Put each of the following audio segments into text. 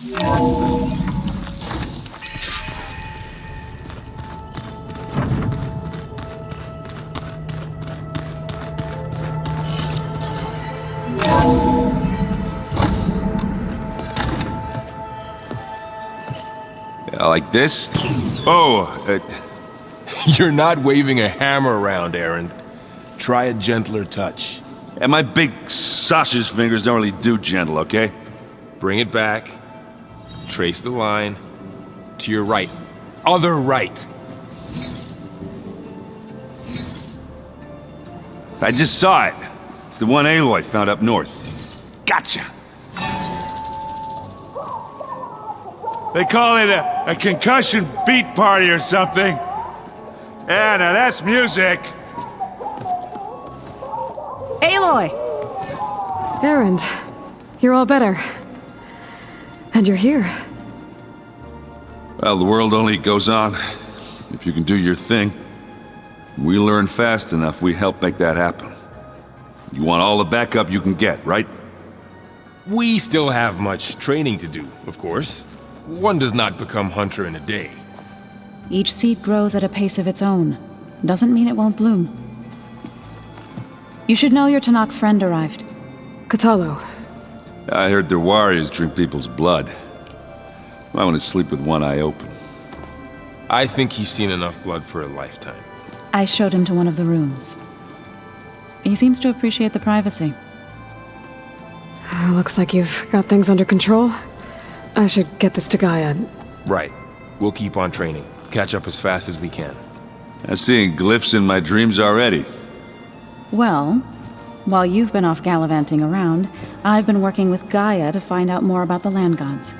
Yeah, like this? Oh, You're not waving a hammer around, Aaron. Try a gentler touch. and my big sausage fingers don't really do gentle, okay? Bring it back. Trace the line. To your right. Other right. I just saw it. It's the one Aloy found up north. Gotcha! They call it a concussion beat party or something. Yeah, now that's music. Aloy! Aaron, you're all better. And you're here. Well, the world only goes on if you can do your thing. We learn fast enough, we help make that happen. You want all the backup you can get, right? We still have much training to do, of course. One does not become hunter in a day. Each seed grows at a pace of its own. Doesn't mean it won't bloom. You should know your Tanakh friend arrived. Cradle. I heard their warriors drink people's blood. I want to sleep with one eye open. I think he's seen enough blood for a lifetime. I showed him to one of the rooms. He seems to appreciate the privacy. Looks like you've got things under control. I should get this to Gaia. Right. We'll keep on training. Catch up as fast as we can. I'm seeing glyphs in my dreams already. Well, while you've been off gallivanting around, I've been working with Gaia to find out more about the land gods.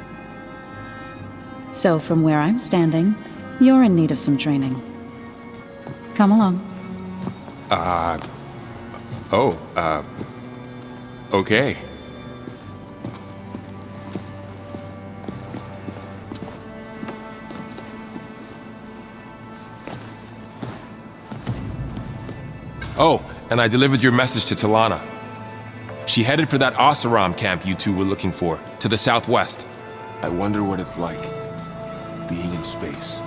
So from where I'm standing, you're in need of some training. Come along. Okay. Oh, and I delivered your message to Talana. She headed for that Oseram camp you two were looking for, to the southwest. I wonder what it's like, being in space.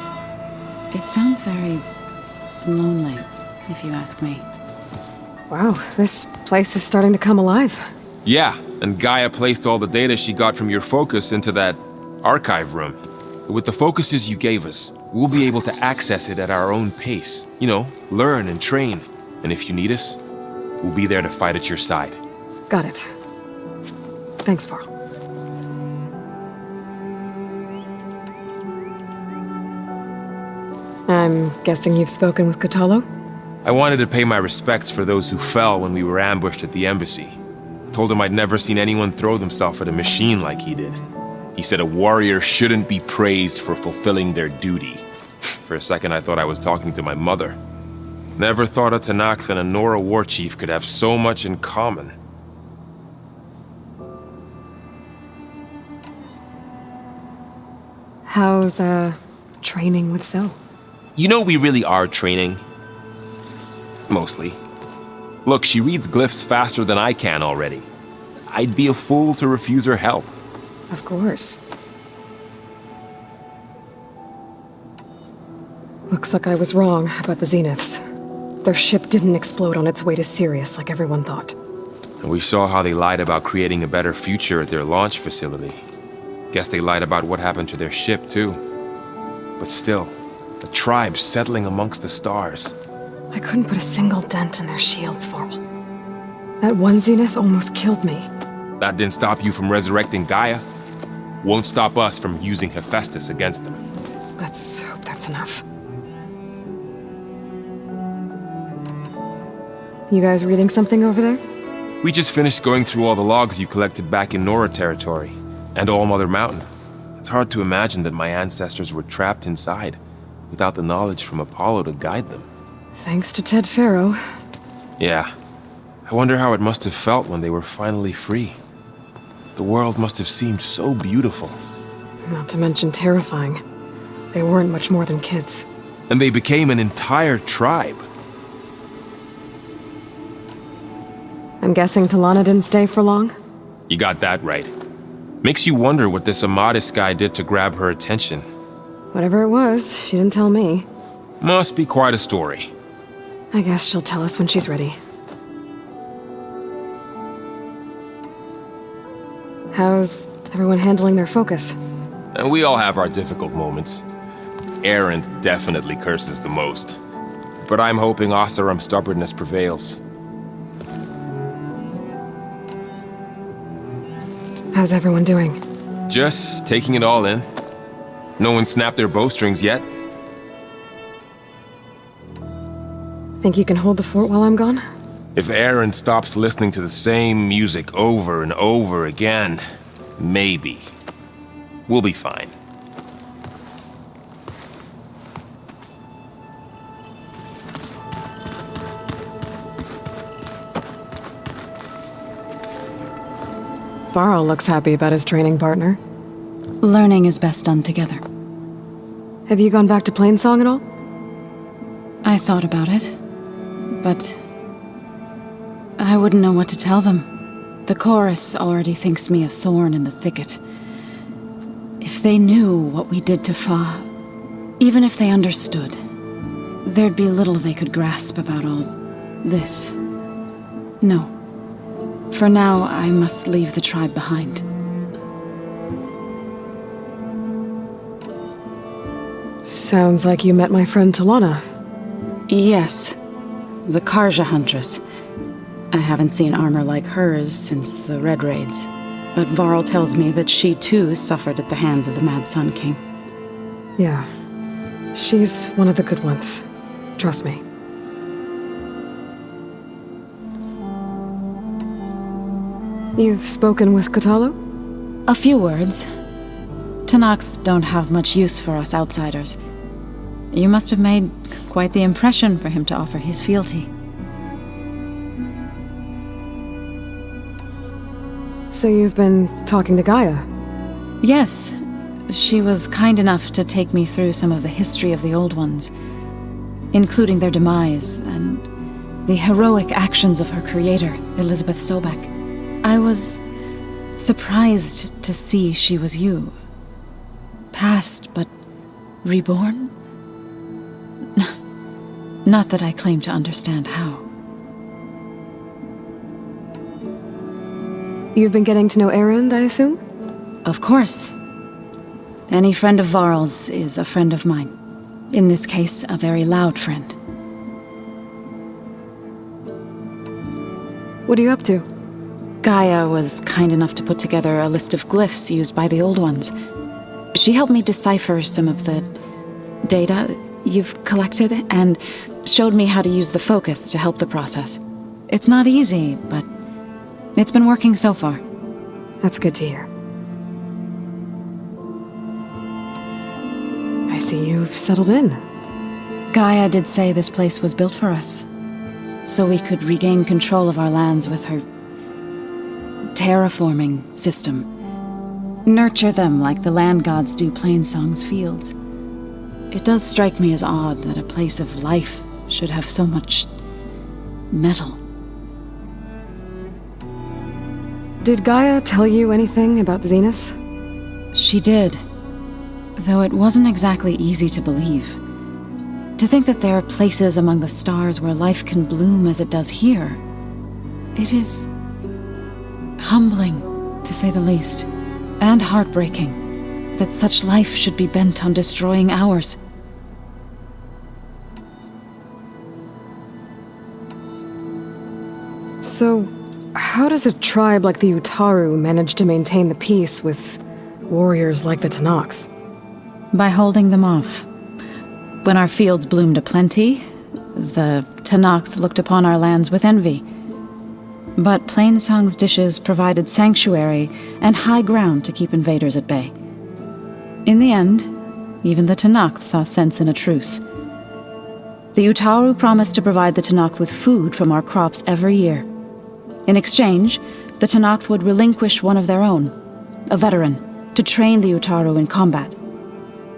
It sounds very lonely, if you ask me. Wow, this place is starting to come alive. Yeah, and Gaia placed all the data she got from your focus into that archive room. With the focuses you gave us, we'll be able to access it at our own pace. You know, learn and train. And if you need us, we'll be there to fight at your side. Got it. Thanks, Varl. I'm guessing you've spoken with Cradle? I wanted to pay my respects for those who fell when we were ambushed at the embassy. Told him I'd never seen anyone throw themselves at a machine like he did. He said a warrior shouldn't be praised for fulfilling their duty. For a second I thought I was talking to my mother. Never thought a Tanakh and a Nora war chief could have so much in common. How's, training with Zoe? You know we really are training. Mostly. Look, she reads glyphs faster than I can already. I'd be a fool to refuse her help. Of course. Looks like I was wrong about the Zeniths. Their ship didn't explode on its way to Sirius like everyone thought. And we saw how they lied about creating a better future at their launch facility. Guess they lied about what happened to their ship, too. But still, the tribe settling amongst the stars. I couldn't put a single dent in their shields, Varl. That one Zenith almost killed me. That didn't stop you from resurrecting Gaia. Won't stop us from using Hephaestus against them. Let's hope that's enough. You guys reading something over there? We just finished going through all the logs you collected back in Nora territory, and All Mother Mountain. It's hard to imagine that my ancestors were trapped inside, without the knowledge from Apollo to guide them. Thanks to Ted Faro. Yeah. I wonder how it must have felt when they were finally free. The world must have seemed so beautiful. Not to mention terrifying. They weren't much more than kids. And they became an entire tribe. I'm guessing Talana didn't stay for long? You got that right. Makes you wonder what this Amadis guy did to grab her attention. Whatever it was, she didn't tell me. Must be quite a story. I guess she'll tell us when she's ready. How's everyone handling their focus? And we all have our difficult moments. Erend definitely curses the most. But I'm hoping Oseram's stubbornness prevails. How's everyone doing? Just taking it all in. No one snapped their bowstrings yet. Think you can hold the fort while I'm gone? If Erend stops listening to the same music over and over again, maybe. We'll be fine. Varl looks happy about his training partner. Learning is best done together. Have you gone back to Plainsong at all? I thought about it, but I wouldn't know what to tell them. The chorus already thinks me a thorn in the thicket. If they knew what we did to Fa, even if they understood, there'd be little they could grasp about all this. No. For now, I must leave the tribe behind. Sounds like you met my friend Talana. Yes, the Karja Huntress. I haven't seen armor like hers since the Red Raids, but Varl tells me that she too suffered at the hands of the Mad Sun King. Yeah. She's one of the good ones. Trust me. You've spoken with Kotallo? A few words. Tenakth don't have much use for us outsiders. You must have made quite the impression for him to offer his fealty. So you've been talking to Gaia? Yes. She was kind enough to take me through some of the history of the Old Ones, including their demise and the heroic actions of her creator, Elizabeth Sobek. I was surprised to see she was you. Past, but reborn? Not that I claim to understand how. You've been getting to know Erend, I assume? Of course. Any friend of Varl's is a friend of mine. In this case, a very loud friend. What are you up to? Gaia was kind enough to put together a list of glyphs used by the Old Ones. She helped me decipher some of the data you've collected and showed me how to use the focus to help the process. It's not easy, but it's been working so far. That's good to hear. I see you've settled in. Gaia did say this place was built for us, so we could regain control of our lands with her terraforming system. Nurture them like the land gods do Plainsong's fields. It does strike me as odd that a place of life should have so much metal. Did Gaia tell you anything about the Zeniths? She did, though it wasn't exactly easy to believe. To think that there are places among the stars where life can bloom as it does here, it is humbling, to say the least, and heartbreaking that such life should be bent on destroying ours. So, how does a tribe like the Utaru manage to maintain the peace with warriors like the Tenakth? By holding them off. When our fields bloomed aplenty, the Tenakth looked upon our lands with envy. But Plainsong's dishes provided sanctuary and high ground to keep invaders at bay. In the end, even the Tenakth saw sense in a truce. The Utaru promised to provide the Tenakth with food from our crops every year. In exchange, the Tenakth would relinquish one of their own, a veteran, to train the Utaru in combat.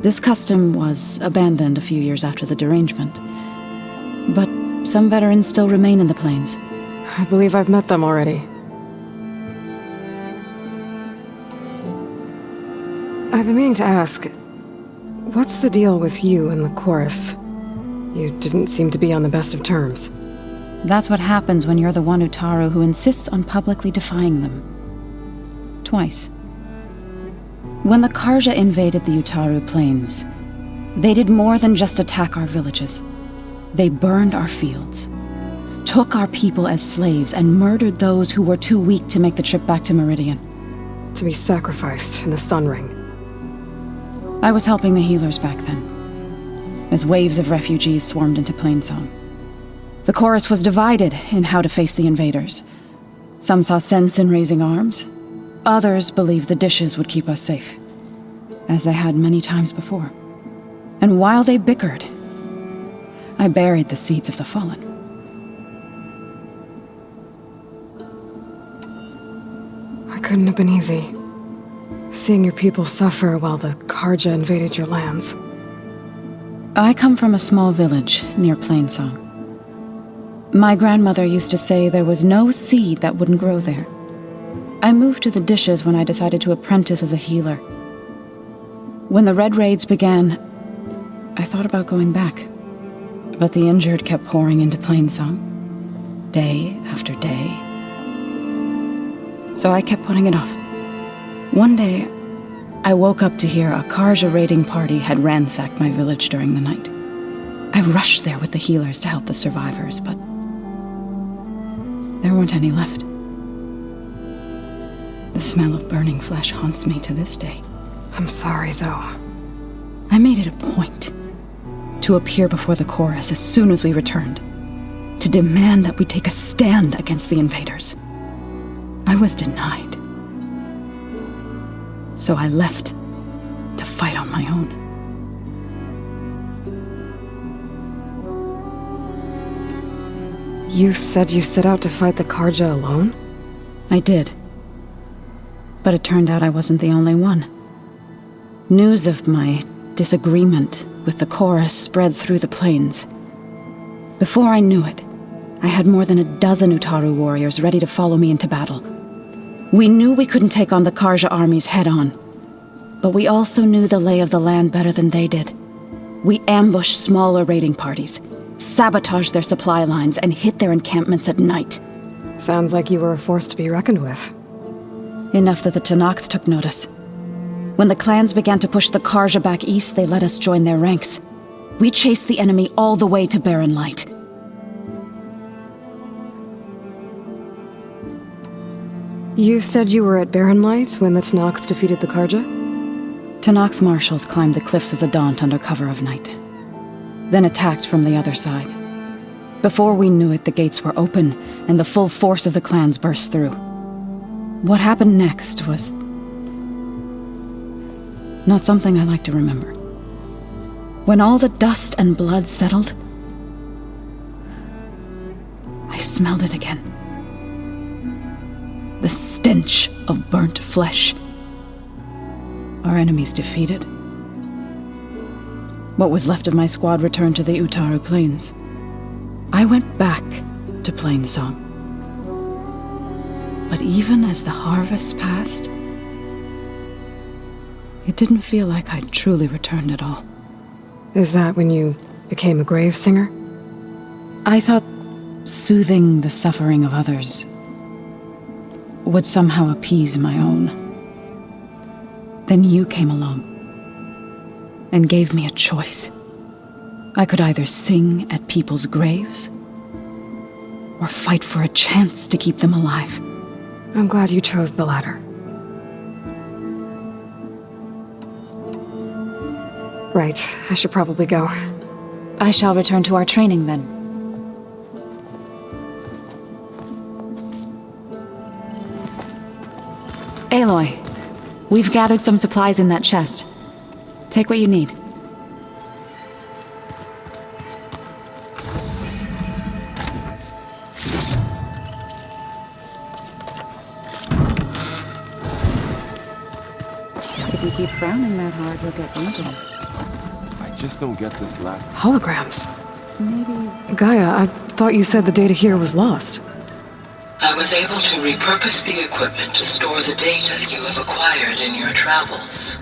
This custom was abandoned a few years after the derangement. But some veterans still remain in the plains. I believe I've met them already. I've been meaning to ask, what's the deal with you and the chorus? You didn't seem to be on the best of terms. That's what happens when you're the one Utaru who insists on publicly defying them. Twice. When the Karja invaded the Utaru plains, they did more than just attack our villages. They burned our fields, took our people as slaves, and murdered those who were too weak to make the trip back to Meridian. To be sacrificed in the Sun Ring. I was helping the healers back then, as waves of refugees swarmed into Plainsong. The chorus was divided in how to face the invaders. Some saw sense in raising arms. Others believed the dishes would keep us safe, as they had many times before. And while they bickered, I buried the seeds of the fallen. It couldn't have been easy. Seeing your people suffer while the Karja invaded your lands. I come from a small village near Plainsong. My grandmother used to say there was no seed that wouldn't grow there. I moved to the dishes when I decided to apprentice as a healer. When the Red Raids began, I thought about going back. But the injured kept pouring into Plainsong, day after day. So I kept putting it off. One day, I woke up to hear a Karja raiding party had ransacked my village during the night. I rushed there with the healers to help the survivors, but there weren't any left. The smell of burning flesh haunts me to this day. I'm sorry, Zoe. I made it a point to appear before the chorus as soon as we returned, to demand that we take a stand against the invaders. I was denied. So I left to fight on my own. You said you set out to fight the Karja alone? I did. But it turned out I wasn't the only one. News of my disagreement with the chorus spread through the plains. Before I knew it, I had more than a dozen Utaru warriors ready to follow me into battle. We knew we couldn't take on the Karja armies head-on, but we also knew the lay of the land better than they did. We ambushed smaller raiding parties, sabotaged their supply lines, and hit their encampments at night. Sounds like you were a force to be reckoned with. Enough that the Tenakth took notice. When the clans began to push the Karja back east, they let us join their ranks. We chased the enemy all the way to Barren Light. You said you were at Barren Light when the Tenakth defeated the Karja? Tenakth marshals climbed the cliffs of the Daunt under cover of night, then attacked from the other side. Before we knew it, the gates were open, and the full force of the clans burst through. What happened next was not something I like to remember. When all the dust and blood settled, I smelled it again. The stench of burnt flesh. Our enemies defeated. What was left of my squad returned to the Utaru Plains. I went back to Plainsong. But even as the harvest passed, it didn't feel like I'd truly returned at all. Is that when you became a grave singer? I thought soothing the suffering of others would somehow appease my own. Then you came along and gave me a choice. I could either sing at people's graves or fight for a chance to keep them alive. I'm glad you chose the latter. Right, I should probably go. I shall return to our training then. Aloy, we've gathered some supplies in that chest. Take what you need. If you keep frowning that hard, you'll get dangerous. I just don't get this last. Holograms. Maybe... Gaia, I thought you said the data here was lost. I was able to repurpose the equipment to store the data you have acquired in your travels.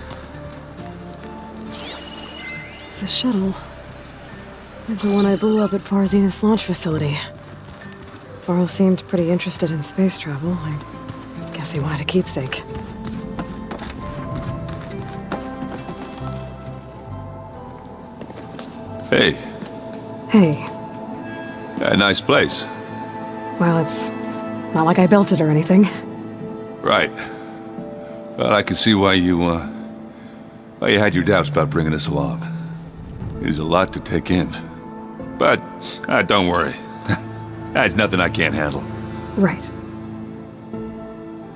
It's a shuttle. Like the one I blew up at Far Zenith's launch facility. Varl seemed pretty interested in space travel. I guess he wanted a keepsake. Hey, Hey. a nice place. Well, it's not like I built it or anything. Right. Well, I can see why you had your doubts about bringing us along. There's a lot to take in. But, don't worry. There's nothing I can't handle. Right.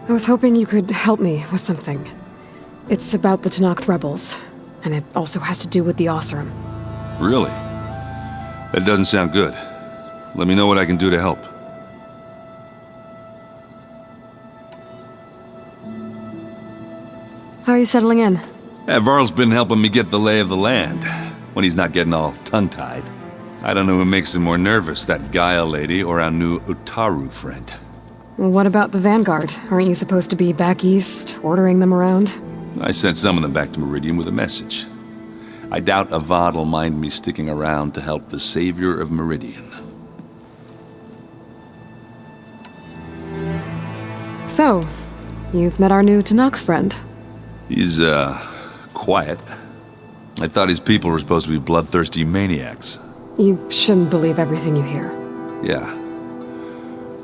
I was hoping you could help me with something. It's about the Tenakth rebels, and it also has to do with the Oseram. Really? That doesn't sound good. Let me know what I can do to help. How are you settling in? Varl's been helping me get the lay of the land, when he's not getting all tongue-tied. I don't know who makes him more nervous, that Gaia lady or our new Utaru friend. What about the Vanguard? Aren't you supposed to be back east, ordering them around? I sent some of them back to Meridian with a message. I doubt Avad will mind me sticking around to help the savior of Meridian. So, you've met our new Tenakth friend. He's, quiet. I thought his people were supposed to be bloodthirsty maniacs. You shouldn't believe everything you hear. Yeah.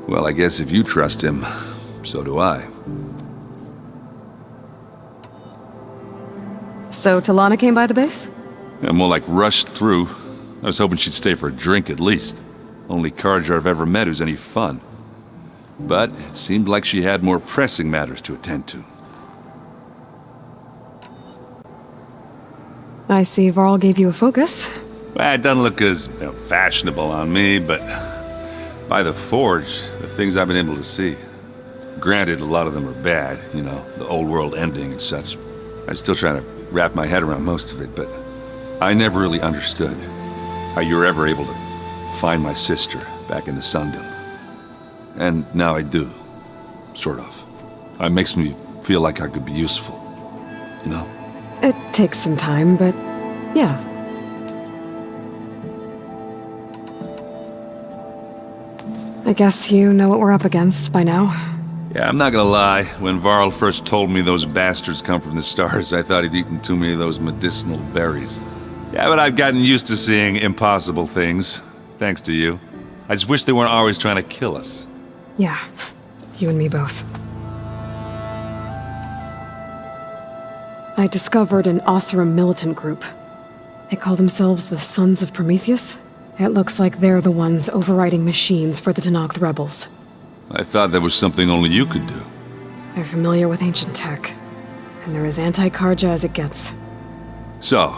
Well, I guess if you trust him, so do I. So, Talana came by the base? Yeah, more like rushed through. I was hoping she'd stay for a drink at least. Only Carja I've ever met who's any fun. But it seemed like she had more pressing matters to attend to. I see Varl gave you a focus. Well, it doesn't look as fashionable on me, but by the Forge, the things I've been able to see. Granted, a lot of them are bad, you know, the old world ending and such. I'm still trying to wrap my head around most of it, but I never really understood how you were ever able to find my sister back in the Sundom. And now I do, sort of. It makes me feel like I could be useful, you know? It takes some time, but yeah. I guess you know what we're up against by now. Yeah, I'm not gonna lie. When Varl first told me those bastards come from the stars, I thought he'd eaten too many of those medicinal berries. Yeah, but I've gotten used to seeing impossible things, thanks to you. I just wish they weren't always trying to kill us. Yeah, you and me both. I discovered an Oseram militant group. They call themselves the Sons of Prometheus. It looks like they're the ones overriding machines for the Tenakth rebels. I thought that was something only you could do. They're familiar with ancient tech, and they're as anti-Carja as it gets. So,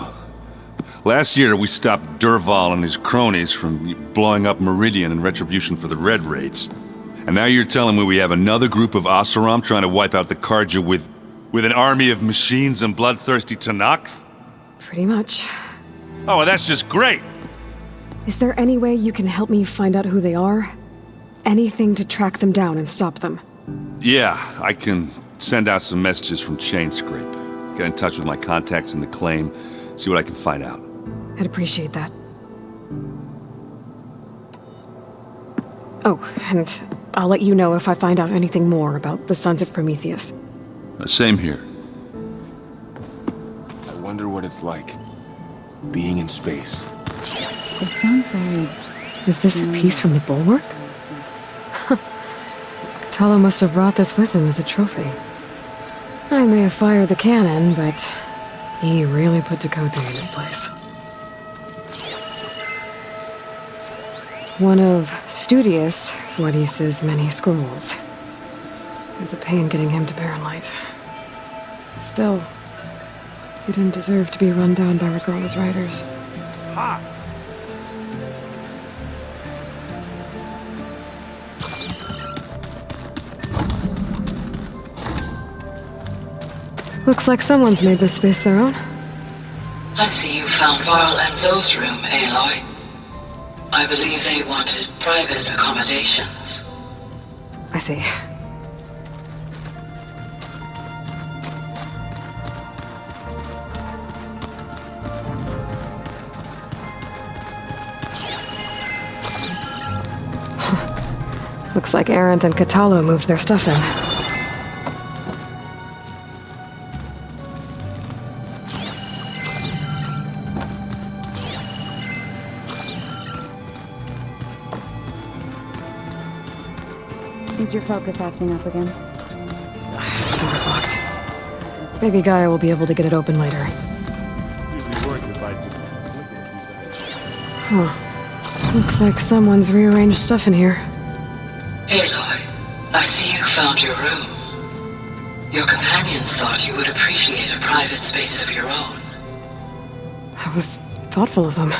last year we stopped Durval and his cronies from blowing up Meridian in retribution for the Red Raids. And now you're telling me we have another group of Oseram trying to wipe out the Carja with an army of machines and bloodthirsty Tenakth? Pretty much. Oh, well, that's just great! Is there any way you can help me find out who they are? Anything to track them down and stop them. Yeah, I can send out some messages from Chainscrape. Get in touch with my contacts in the claim, see what I can find out. I'd appreciate that. Oh, and I'll let you know if I find out anything more about the Sons of Prometheus. Same here. I wonder what it's like, being in space. It sounds very... Is this a piece from the bulwark? Talo must have brought this with him as a trophy. I may have fired the cannon, but he really put Dakota in his place. One of Studious Fuadis's many scrolls. It was a pain getting him to Barren Light. Still, he didn't deserve to be run down by Regalla's riders. Looks like someone's made this space their own. I see you found Varl and Zoe's room, Aloy. I believe they wanted private accommodations. I see. Looks like Arendt and Catalo moved their stuff in. Is your focus acting up again? The door's locked. Maybe Gaia will be able to get it open later. Huh. Looks like someone's rearranged stuff in here. Aloy, I see you found your room. Your companions thought you would appreciate a private space of your own. That was thoughtful of them.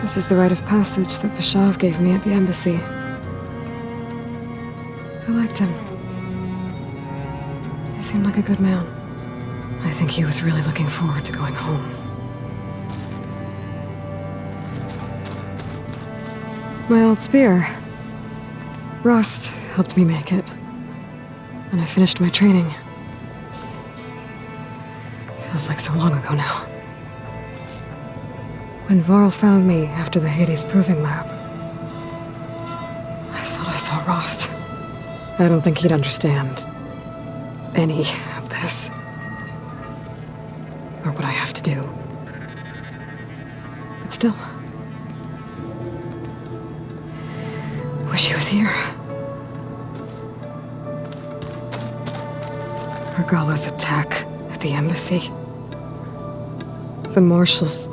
This is the rite of passage that Vashav gave me at the embassy. I liked him. He seemed like a good man. I think he was really looking forward to going home. My old spear. Rust helped me make it. And I finished my training. Feels like so long ago now. When Varl found me after the Hades Proving Lab, I thought I saw Rost. I don't think he'd understand any of this. Or what I have to do. But still, wish he was here. Argala's attack at the embassy. The marshals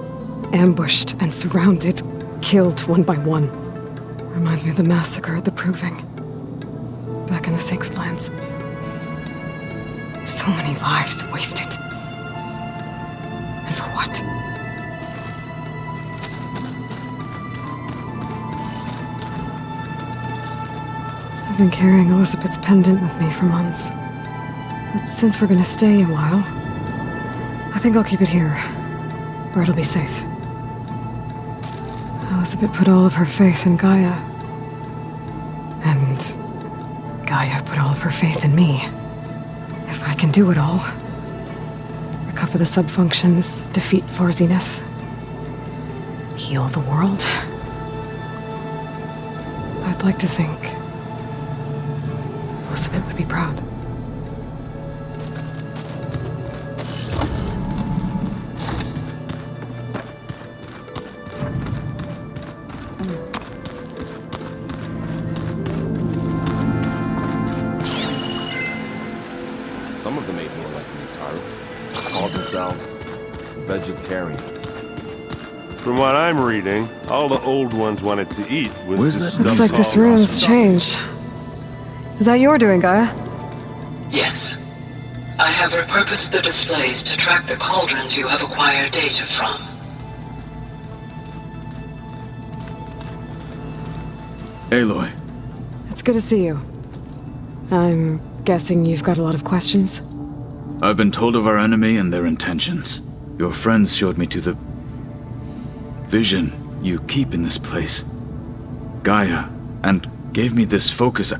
ambushed and surrounded, killed one by one. Reminds me of the massacre at the Proving. Back in the Sacred Lands. So many lives wasted. And for what? I've been carrying Elizabeth's pendant with me for months. But since we're gonna stay a while, I think I'll keep it here, where it'll be safe. Elizabeth put all of her faith in Gaia. And Gaia put all of her faith in me. If I can do it all, recover the subfunctions, defeat Varzineth, heal the world, I'd like to think Elizabeth would be proud. Some of them ate more like Mutaru. Called themselves vegetarians. From what I'm reading, all the old ones wanted to eat was Where's the that? stuff Looks like this all room's rusted. changed. Is that your doing, Gaia? Yes. I have repurposed the displays to track the cauldrons you have acquired data from. Aloy, It's good to see you. I'm guessing you've got a lot of questions? I've been told of our enemy and their intentions. Your friends showed me to the vision you keep in this place. Gaia, and gave me this focus.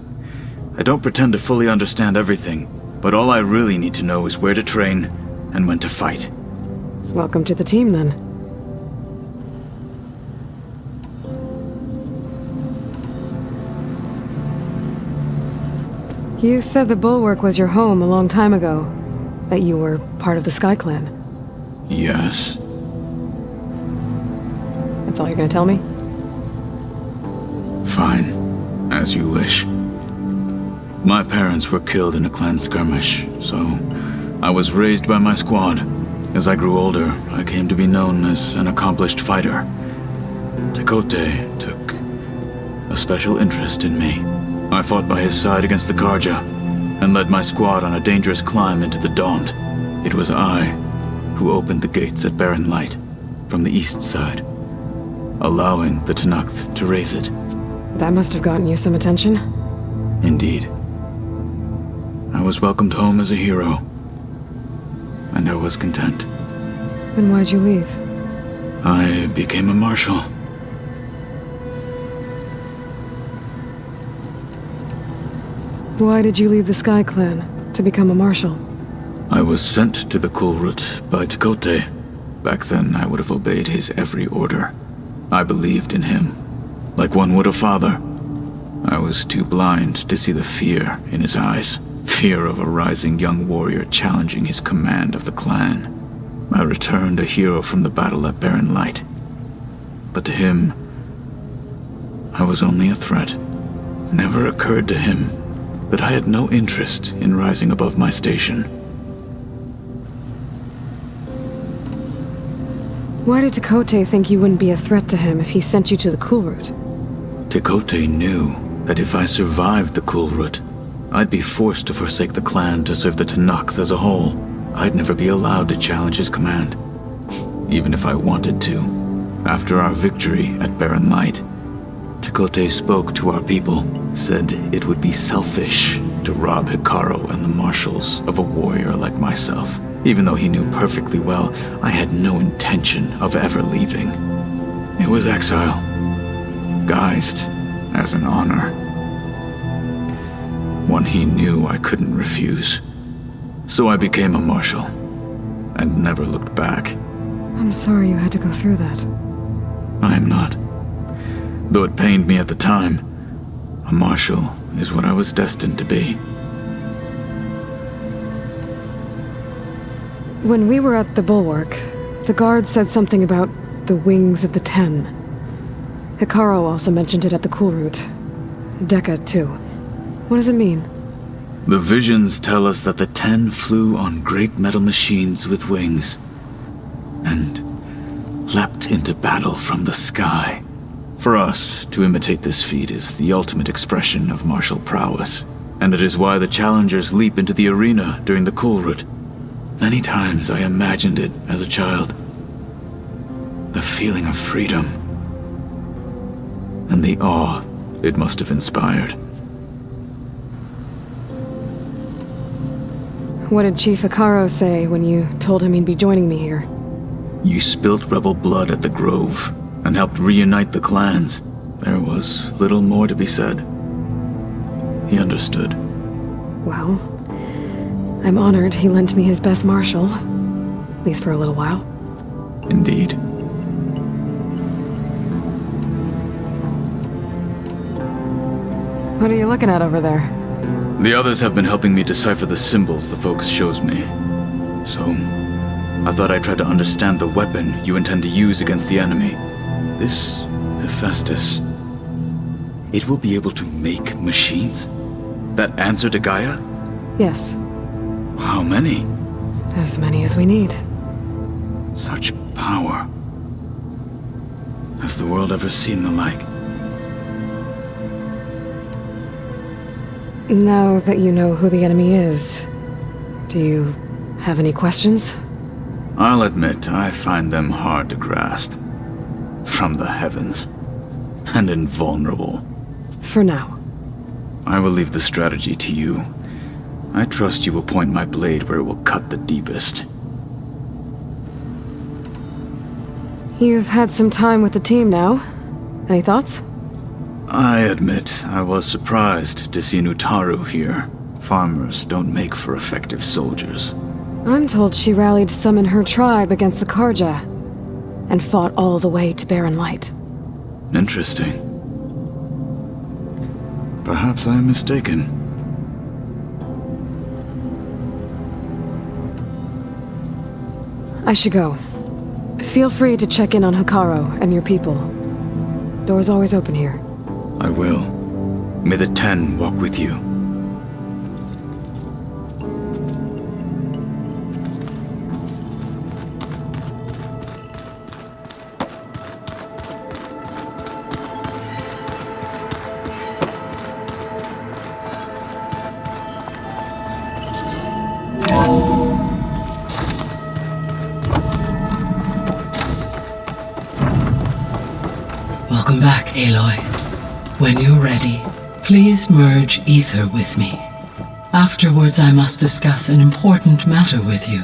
I don't pretend to fully understand everything, but all I really need to know is where to train and when to fight. Welcome to the team, then. You said the Bulwark was your home a long time ago. That you were part of the Sky Clan. Yes. That's all you're gonna tell me? Fine. As you wish. My parents were killed in a clan skirmish, so I was raised by my squad. As I grew older, I came to be known as an accomplished fighter. Tekote took a special interest in me. I fought by his side against the Karja, and led my squad on a dangerous climb into the Daunt. It was I who opened the gates at Barren Light, from the east side, allowing the Tenakth to raise it. That must have gotten you some attention. Indeed. I was welcomed home as a hero, and I was content. Then why'd you leave? I became a marshal. Why did you leave the Sky Clan to become a marshal? I was sent to the Kulrut by Tekote. Back then, I would have obeyed his every order. I believed in him, like one would a father. I was too blind to see the fear in his eyes. Fear of a rising young warrior challenging his command of the clan. I returned a hero from the battle at Barren Light. But to him, I was only a threat. Never occurred to him that I had no interest in rising above my station. Why did Tekote think you wouldn't be a threat to him if he sent you to the Kulrut? Tekote knew that if I survived the Kulrut, I'd be forced to forsake the clan to serve the Tenakth as a whole. I'd never be allowed to challenge his command, even if I wanted to. After our victory at Barren Light, Tekote spoke to our people, said it would be selfish to rob Hikaru and the marshals of a warrior like myself, even though he knew perfectly well I had no intention of ever leaving. It was exile, guised as an honor. One he knew I couldn't refuse. So I became a marshal, and never looked back. I'm sorry you had to go through that. I am not. Though it pained me at the time, a marshal is what I was destined to be. When we were at the Bulwark, the guard said something about the Wings of the Ten. Hikaru also mentioned it at the Kulrut. Dekka, too. What does it mean? The visions tell us that the Ten flew on great metal machines with wings, and leapt into battle from the sky. For us, to imitate this feat is the ultimate expression of martial prowess, and it is why the challengers leap into the arena during the Kulrut. Many times I imagined it as a child. The feeling of freedom, and the awe it must have inspired. What did Chief Hikaru say when you told him he'd be joining me here? You spilt rebel blood at the Grove, and helped reunite the clans. There was little more to be said. He understood. Well, I'm honored he lent me his best marshal. At least for a little while. Indeed. What are you looking at over there? The others have been helping me decipher the symbols the Focus shows me. So, I thought I'd try to understand the weapon you intend to use against the enemy. This Hephaestus, it will be able to make machines? That answer to Gaia? Yes. How many? As many as we need. Such power. Has the world ever seen the like? Now that you know who the enemy is, do you have any questions? I'll admit, I find them hard to grasp. From the heavens. And invulnerable. For now. I will leave the strategy to you. I trust you will point my blade where it will cut the deepest. You've had some time with the team now. Any thoughts? I admit, I was surprised to see Nutaru here. Farmers don't make for effective soldiers. I'm told she rallied some in her tribe against the Karja, and fought all the way to Barren Light. Interesting. Perhaps I am mistaken. I should go. Feel free to check in on Hikaru and your people. Door's always open here. I will. May the Ten walk with you. Welcome back, Aloy. When you're ready, please merge ether with me. Afterwards, I must discuss an important matter with you.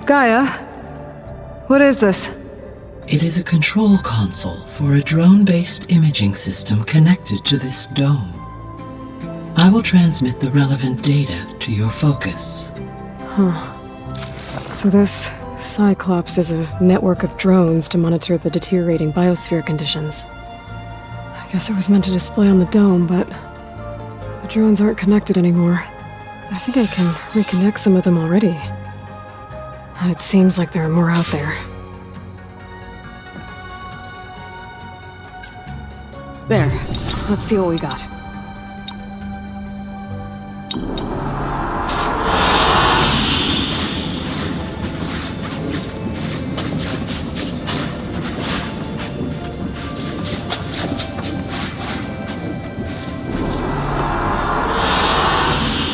Gaia? What is this? It is a control console for a drone-based imaging system connected to this dome. I will transmit the relevant data to your focus. So this Cyclops is a network of drones to monitor the deteriorating biosphere conditions. I guess it was meant to display on the dome, but the drones aren't connected anymore. I think I can reconnect some of them already. And it seems like there are more out there. There. Let's see what we got.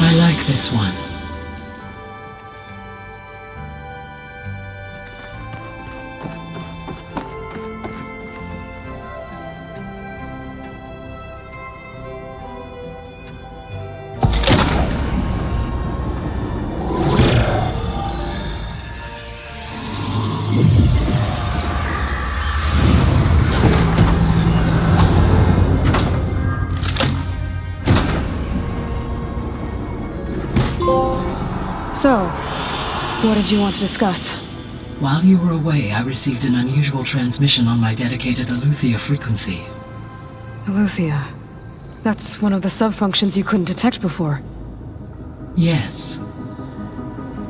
I like this one. So, what did you want to discuss? While you were away, I received an unusual transmission on my dedicated Eleuthia frequency. Eleuthia. That's one of the sub-functions you couldn't detect before. Yes.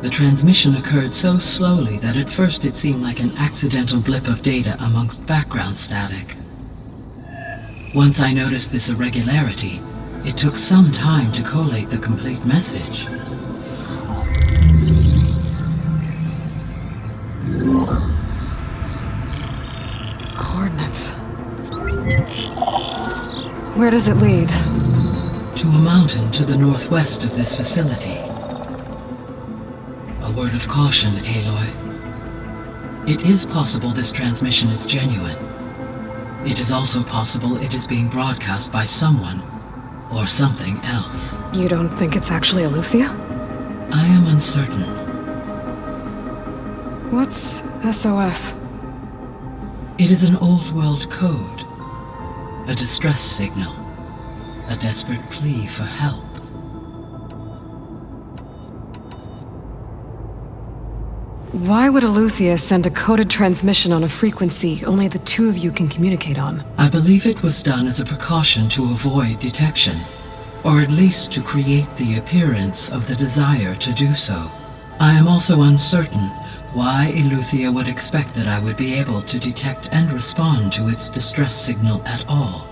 The transmission occurred so slowly that at first it seemed like an accidental blip of data amongst background static. Once I noticed this irregularity, it took some time to collate the complete message. Coordinates. Where does it lead? To a mountain to the northwest of this facility. A word of caution, Aloy. It is possible this transmission is genuine. It is also possible it is being broadcast by someone or something else. You don't think it's actually Eleuthia? I am uncertain. What's SOS? It is an old world code. A distress signal. A desperate plea for help. Why would Eleuthia send a coded transmission on a frequency only the two of you can communicate on? I believe it was done as a precaution to avoid detection, or at least to create the appearance of the desire to do so. I am also uncertain why Eleuthia would expect that I would be able to detect and respond to its distress signal at all.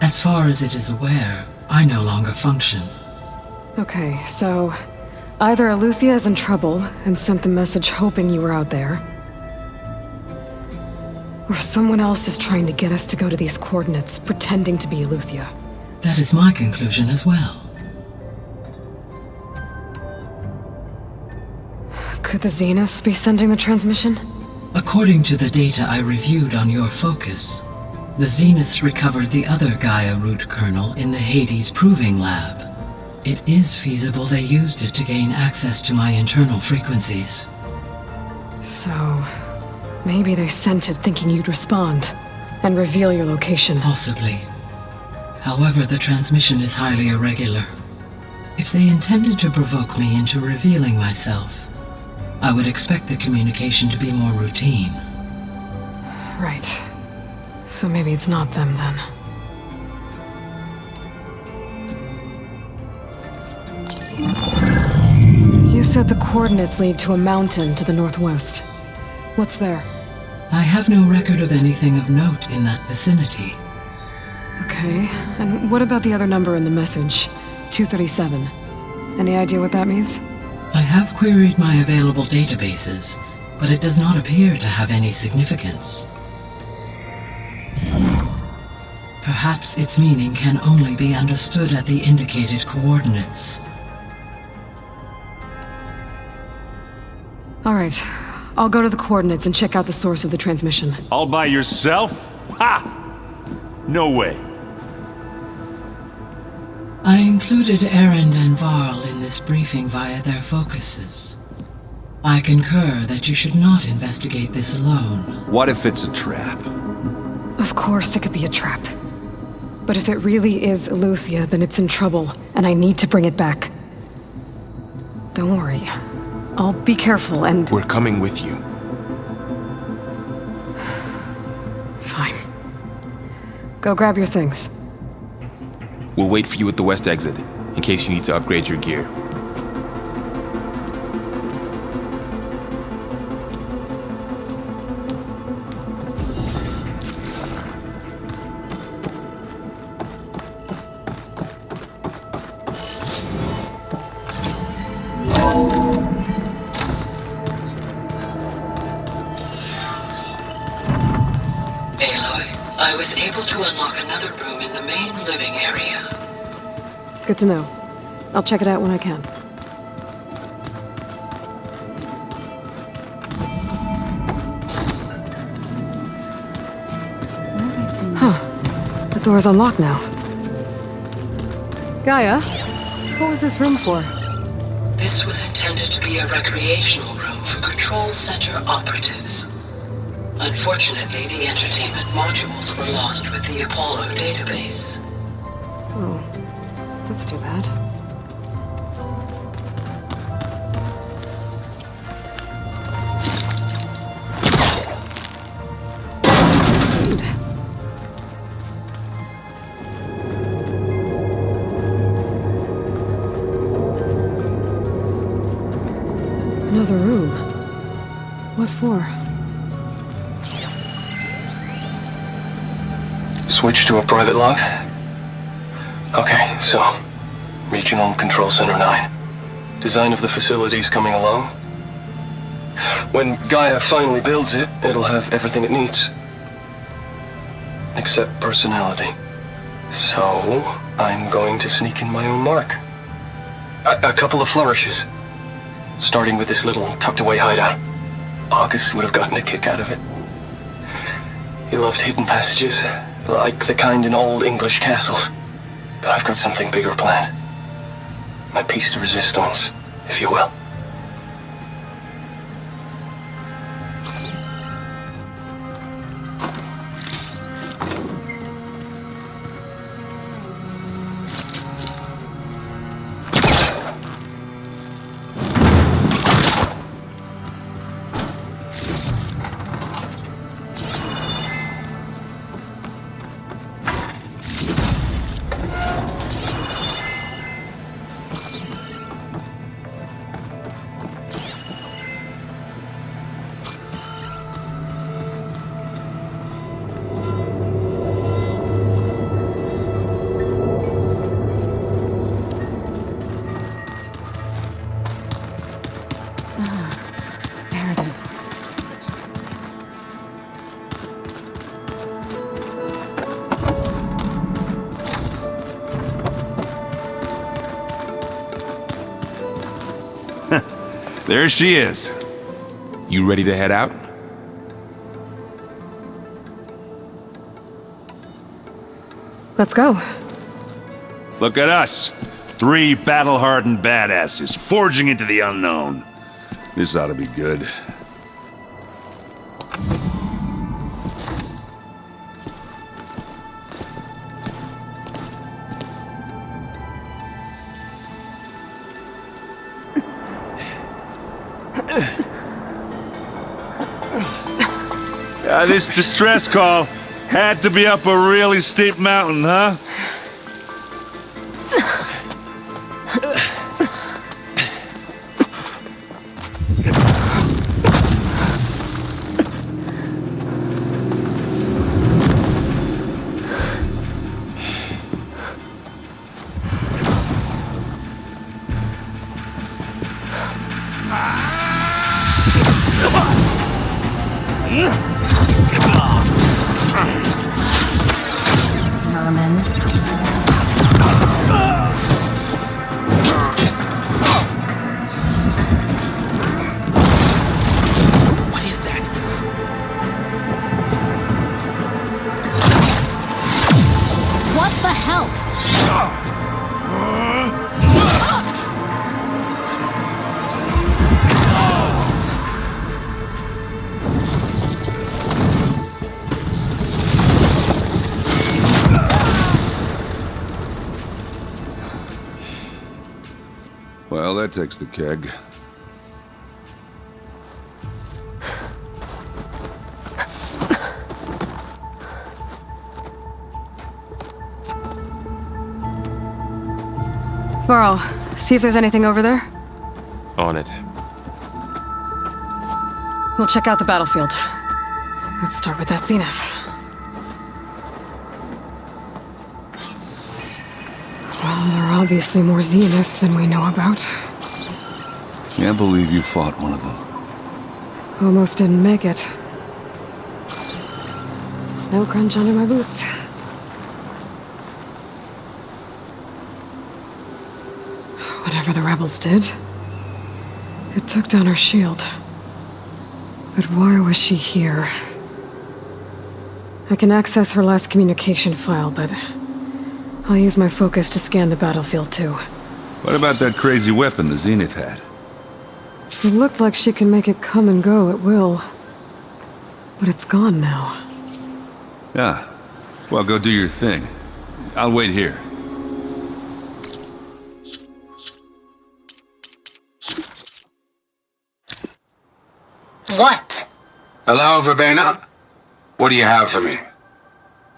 As far as it is aware, I no longer function. Okay, so either Eleuthia is in trouble and sent the message hoping you were out there, or someone else is trying to get us to go to these coordinates pretending to be Eleuthia. That is my conclusion as well. Could the Zeniths be sending the transmission? According to the data I reviewed on your focus, the Zeniths recovered the other Gaia root kernel in the Hades Proving Lab. It is feasible they used it to gain access to my internal frequencies. So, maybe they sent it thinking you'd respond and reveal your location. Possibly. However, the transmission is highly irregular. If they intended to provoke me into revealing myself, I would expect the communication to be more routine. Right. So maybe it's not them then. You said the coordinates lead to a mountain to the northwest. What's there? I have no record of anything of note in that vicinity. Okay, and what about the other number in the message? 237. Any idea what that means? I have queried my available databases, but it does not appear to have any significance. Perhaps its meaning can only be understood at the indicated coordinates. All right, I'll go to the coordinates and check out the source of the transmission. All by yourself? Ha! No way. I included Erend and Varl in this briefing via their focuses. I concur that you should not investigate this alone. What if it's a trap? Of course it could be a trap. But if it really is Eleuthia, then it's in trouble, and I need to bring it back. Don't worry. I'll be careful and... We're coming with you. Fine. Go grab your things. We'll wait for you at the west exit, in case you need to upgrade your gear. I was able to unlock another room in the main living area. Good to know. I'll check it out when I can. Huh. The door's unlocked now. Gaia, what was this room for? This was intended to be a recreational room for Control Center operatives. Unfortunately, the entertainment modules were lost with the Apollo database. Oh, that's too bad. What is this food? Another room. What for? Switch to a private log? Okay, so... Regional Control Center 9. Design of the facility's coming along. When Gaia finally builds it, it'll have everything it needs. Except personality. So, I'm going to sneak in my own mark. A couple of flourishes. Starting with this little tucked-away hideout. August would have gotten a kick out of it. He loved hidden passages. Like the kind in old English castles. But I've got something bigger planned. My piece de resistance, if you will. There it is. There she is. You ready to head out? Let's go. Look at us. 3 battle-hardened badasses forging into the unknown. This ought to be good. This distress call had to be up a really steep mountain, huh? Merman. What is that? What the hell? takes the keg. Varl, see if there's anything over there. On it. We'll check out the battlefield. Let's start with that zenith. Well, there are obviously more zeniths than we know about. Can't believe you fought one of them. Almost didn't make it. Snow crunch under my boots. Whatever the rebels did, it took down our shield. But why was she here? I can access her last communication file, but I'll use my focus to scan the battlefield too. What about that crazy weapon the Zenith had? It looked like she can make it come and go at will. But it's gone now. Yeah. Well, go do your thing. I'll wait here. What? Hello, Verbena? What do you have for me?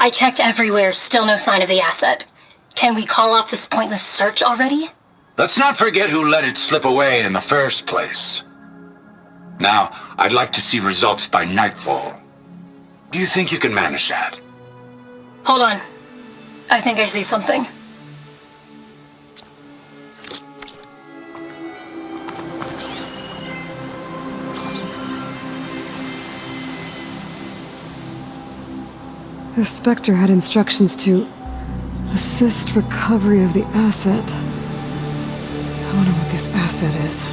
I checked everywhere, still no sign of the asset. Can we call off this pointless search already? Let's not forget who let it slip away in the first place. Now, I'd like to see results by nightfall. Do you think you can manage that? Hold on. I think I see something. The Spectre had instructions to assist recovery of the asset. I wonder what this asset is.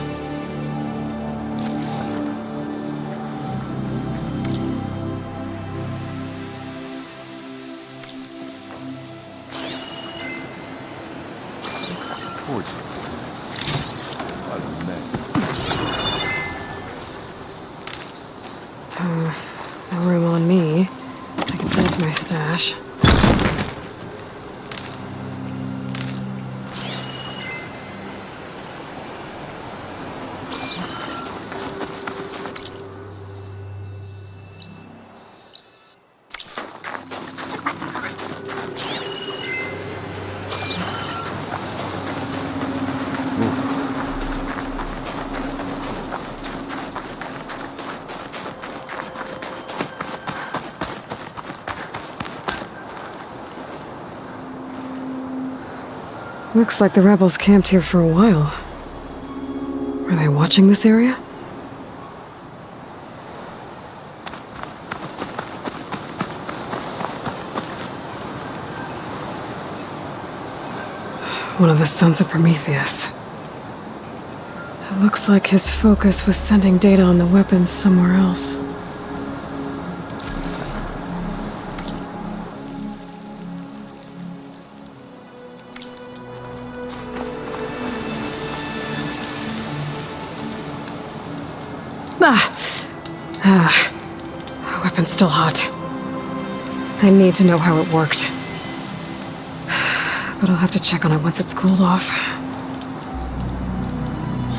No room on me. I can send it to my stash. Looks like the rebels camped here for a while. Are they watching this area? One of the sons of Prometheus. It looks like his focus was sending data on the weapons somewhere else. The weapon's still hot. I need to know how it worked. But I'll have to check on it once it's cooled off.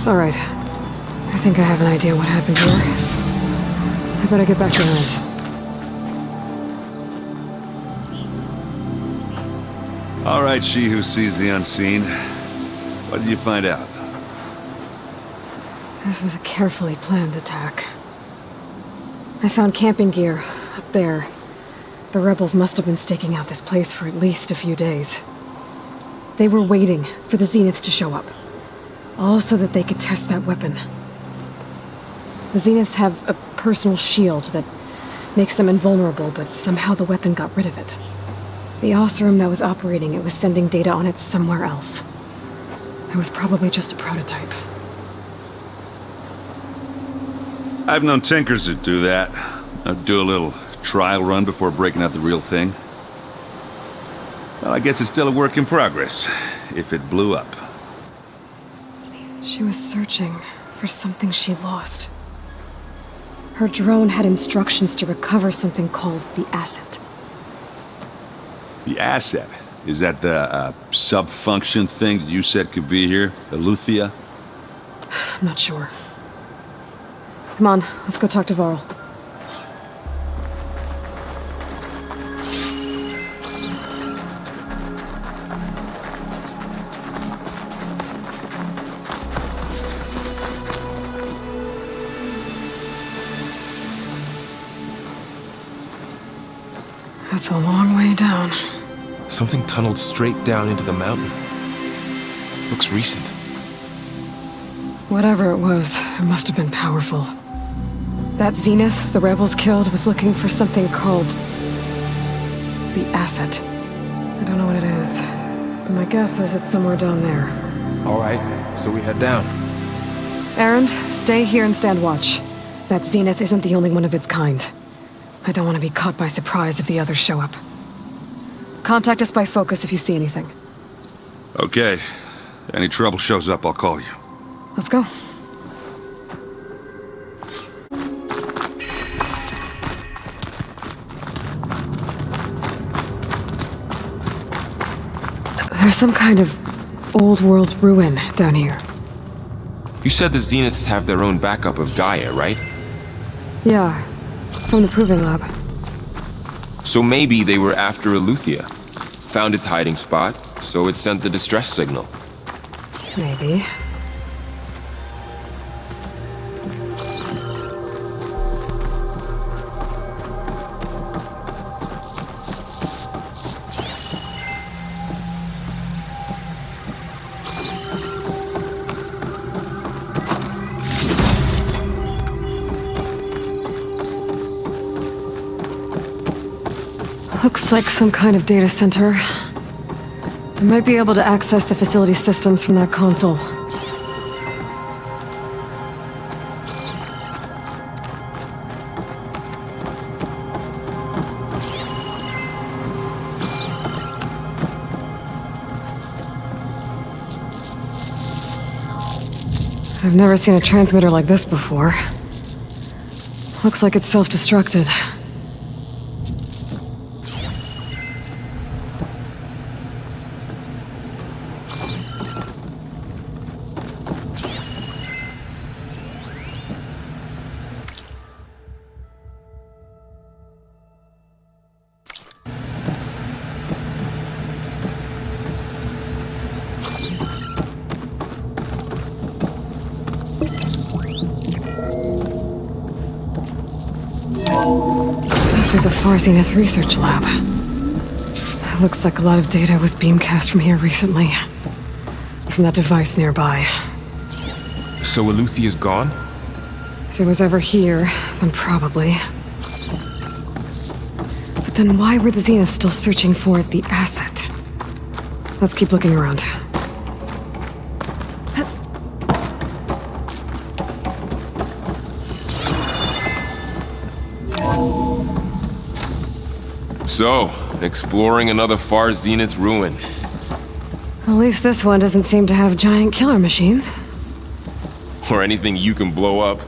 Alright. I think I have an idea what happened here. I better get back to it. All right, she who sees the unseen. What did you find out? This was a carefully planned attack. I found camping gear up there. The rebels must have been staking out this place for at least a few days. They were waiting for the Zeniths to show up. All so that they could test that weapon. The Zeniths have a personal shield that makes them invulnerable, but somehow the weapon got rid of it. The Oseram that was operating it was sending data on it somewhere else. It was probably just a prototype. I've known tinkers that do that. I'd do a little trial run before breaking out the real thing. Well, I guess it's still a work in progress, if it blew up. She was searching for something she lost. Her drone had instructions to recover something called the asset. The asset? Is that the sub-function thing that you said could be here? The Luthia? I'm not sure. Come on, let's go talk to Varl. That's a long way down. Something tunneled straight down into the mountain. Looks recent. Whatever it was, it must have been powerful. That Zenith the rebels killed was looking for something called the asset. I don't know what it is, but my guess is it's somewhere down there. All right, so we head down. Erend, stay here and stand watch. That Zenith isn't the only one of its kind. I don't want to be caught by surprise if the others show up. Contact us by focus if you see anything. Okay. Any trouble shows up, I'll call you. Let's go. There's some kind of old-world ruin down here. You said the Zeniths have their own backup of Gaia, right? Yeah, from the Proving Lab. So maybe they were after Eleuthia. Found its hiding spot, so it sent the distress signal. Maybe. Looks like some kind of data center. I might be able to access the facility systems from that console. I've never seen a transmitter like this before. Looks like it's self-destructed. This was a Far Zenith research lab. Looks like a lot of data was beamcast from here recently. From that device nearby. So Eleuthea's gone? If it was ever here, then probably. But then why were the Zeniths still searching for the asset? Let's keep looking around. So, exploring another Far Zenith ruin. At least this one doesn't seem to have giant killer machines. Or anything you can blow up.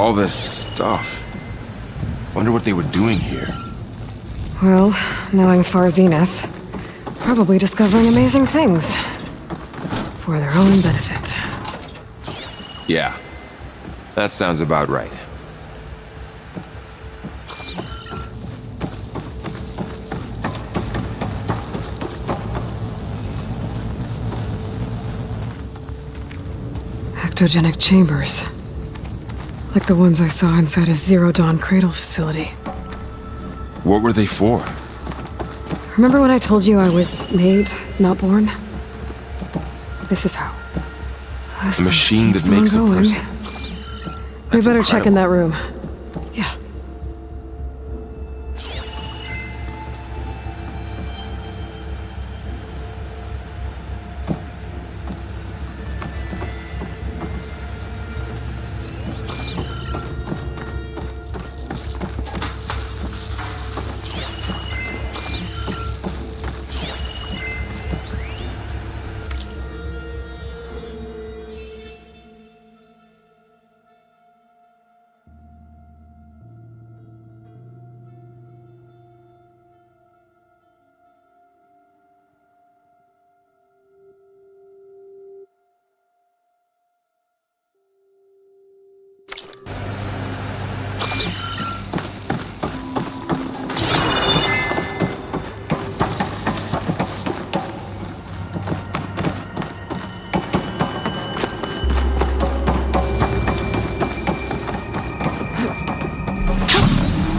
All this stuff. Wonder what they were doing here. Well, knowing Far Zenith, probably discovering amazing things. For their own benefit. Yeah, that sounds about right. Ectogenic chambers. Like the ones I saw inside a Zero Dawn Cradle facility. What were they for? Remember when I told you I was made, not born? This is how. A machine that makes a person. We better check in that room. Yeah.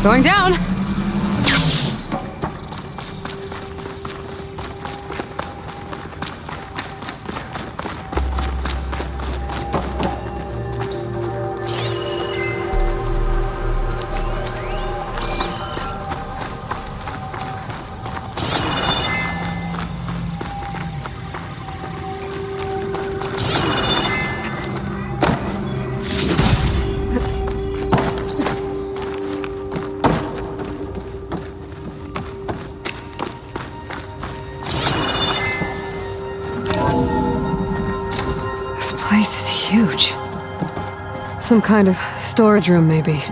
Going down! This place is huge. Some kind of storage room, maybe.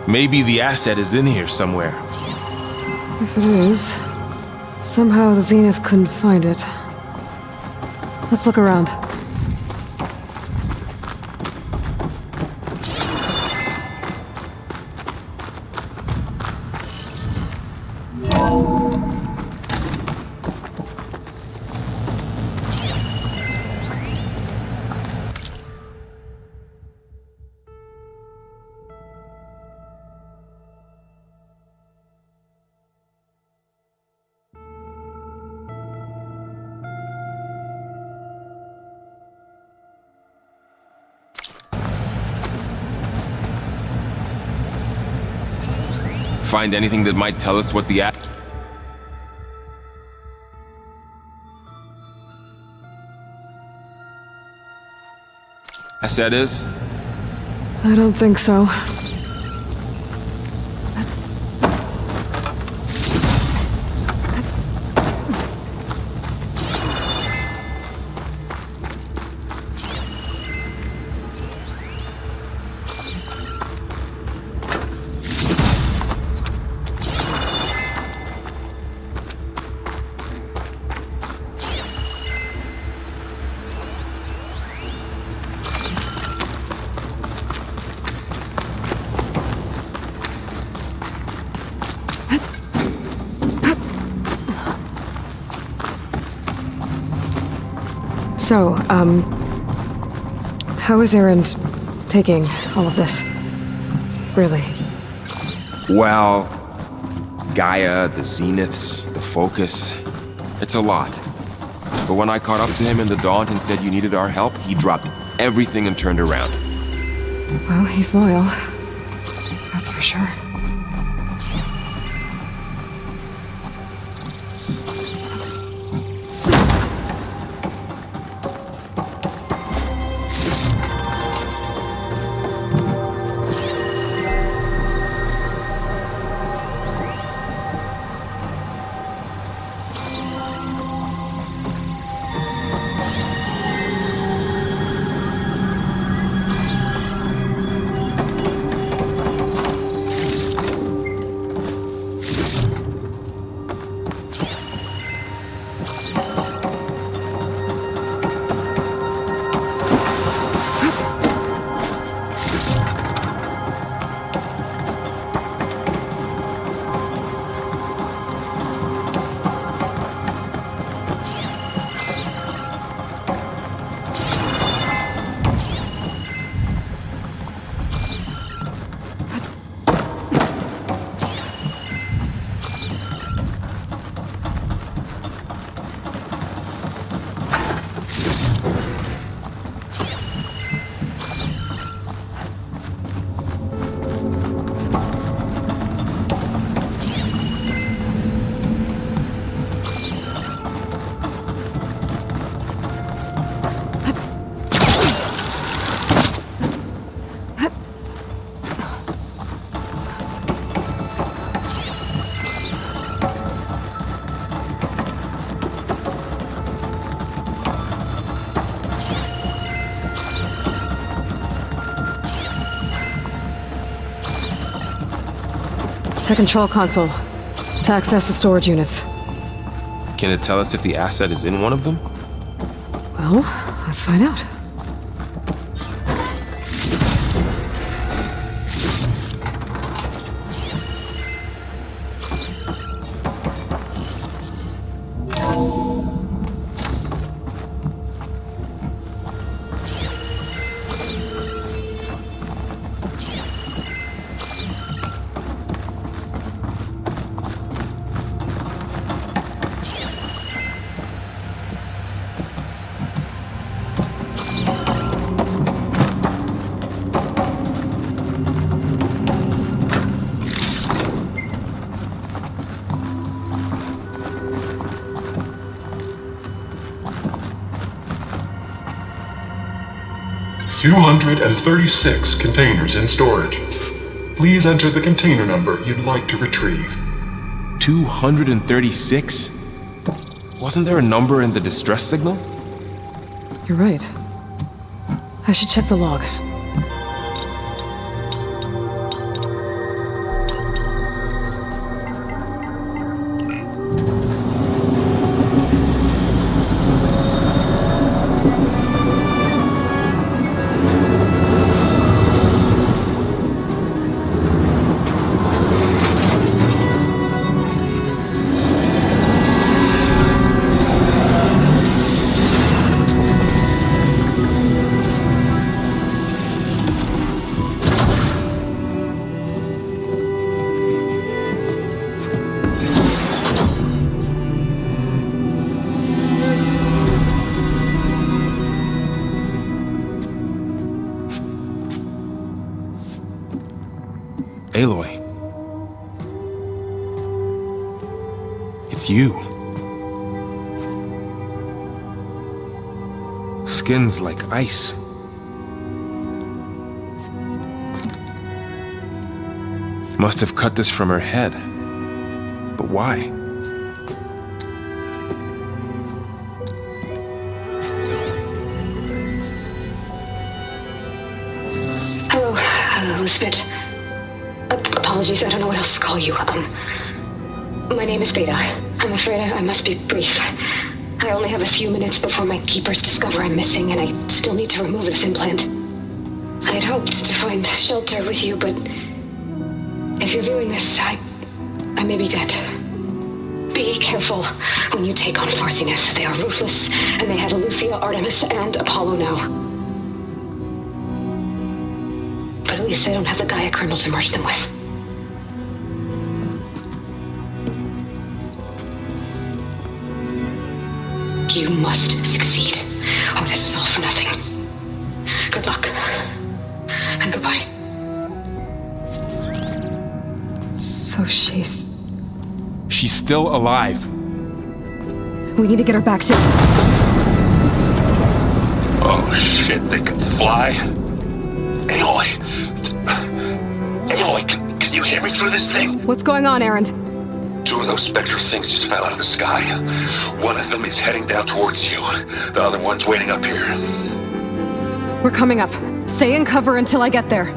Maybe the asset is in here somewhere. If it is, somehow the Zenith couldn't find it. Let's look around. Find anything that might tell us what the asset is? I don't think so. So, how is Erend taking all of this? Really? Well, Gaia, the Zeniths, the Focus. It's a lot. But when I caught up to him in the Daunt and said you needed our help, he dropped everything and turned around. Well, he's loyal. That's for sure. The control console. To access the storage units. Can it tell us if the asset is in one of them? Well, let's find out. $236 containers in storage. Please enter the container number you'd like to retrieve. 236? Wasn't there a number in the distress signal? You're right. I should check the log. Aloy. It's you. Skin's like ice. Must have cut this from her head. But why? Hello, Elizabeth. Apologies, I don't know what else to call you. My name is Beta. I'm afraid I must be brief. I only have a few minutes before my keepers discover I'm missing, and I still need to remove this implant. I had hoped to find shelter with you, but if you're viewing this, I may be dead. Be careful when you take on Farsiness. They are ruthless, and they have Eleuthia, Artemis, and Apollo now. But at least they don't have the Gaia kernel to merge them with. You must succeed. Oh, this was all for nothing. Good luck. And goodbye. So she's still alive. We need to get her back to... Oh shit, they can fly? Aloy! Aloy, can you hear me through this thing? What's going on, Erend? Two of those spectral things just fell out of the sky. One of them is heading down towards you. The other one's waiting up here. We're coming up. Stay in cover until I get there.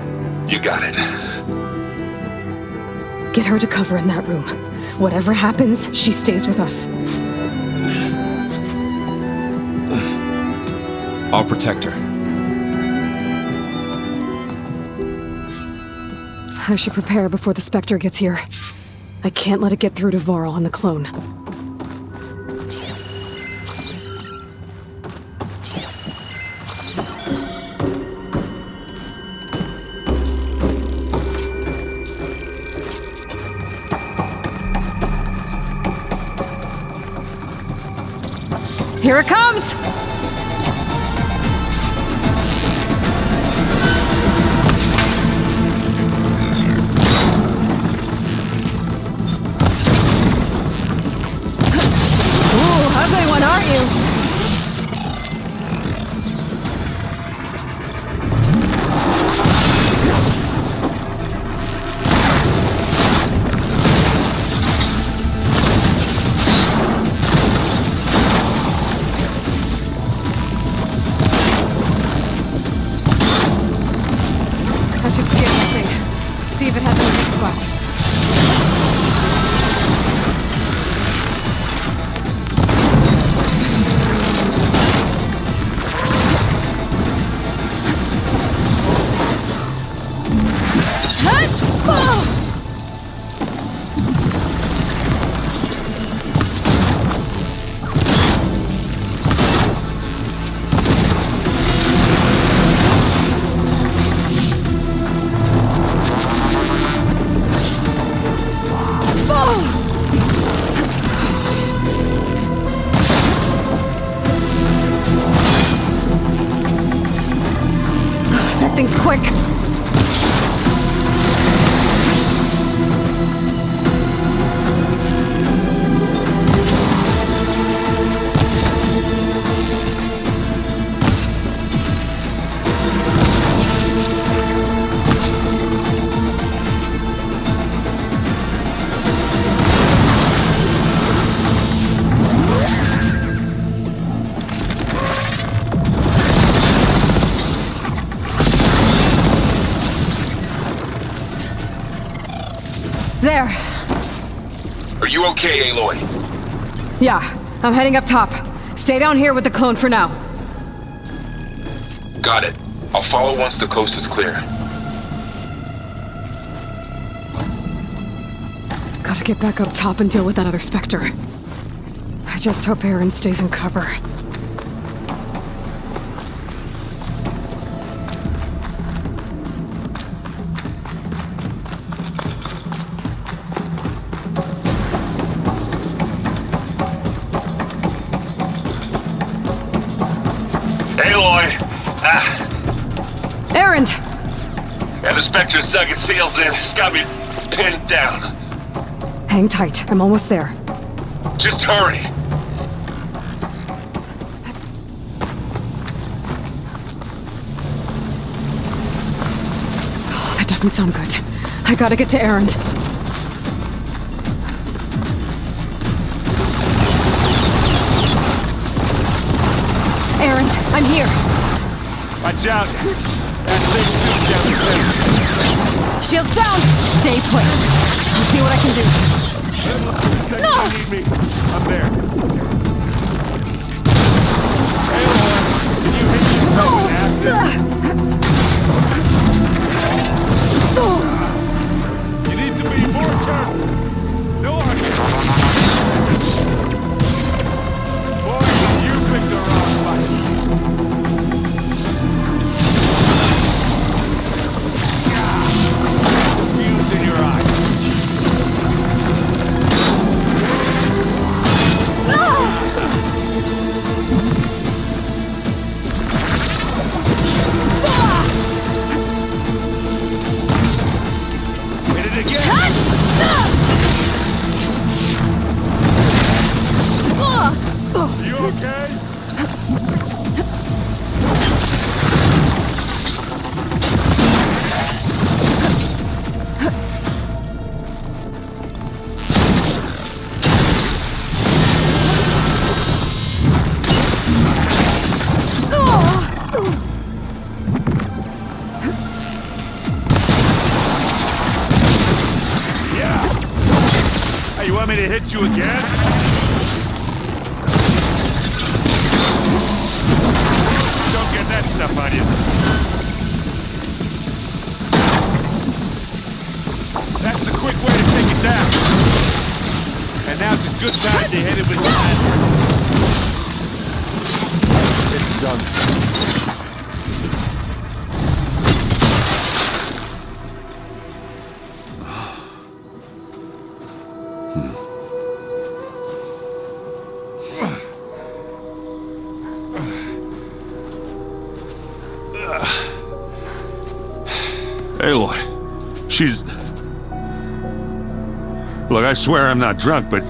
You got it. Get her to cover in that room. Whatever happens, she stays with us. I'll protect her. I should prepare before the Spectre gets here. I can't let it get through to Varl and the clone. Here it comes! things quick! There. Are you okay, Aloy? Yeah, I'm heading up top. Stay down here with the clone for now. Got it. I'll follow once the coast is clear. Gotta get back up top and deal with that other Spectre. I just hope Aaron stays in cover. Aaron! Yeah, the Spectre's dug its heels in. It's got me pinned down. Hang tight. I'm almost there. Just hurry. Oh, that doesn't sound good. I gotta get to Aaron. Aaron, I'm here. Watch out. That thing's down the stairs. Shields down! Stay put. I'll see what I can do. No! You need me. I'm there. Hey, Aloy, can you hit me with acid? You need to be more careful. No argument. Boy, you picked the wrong fight. Fuse in your eye. Hit it again. You okay? Hey, you want me to hit you again? Don't get that stuff on you. That's the quick way to take it down. And now's a good time to hit it with that. It's done. Aloy, she's... Look, I swear I'm not drunk, but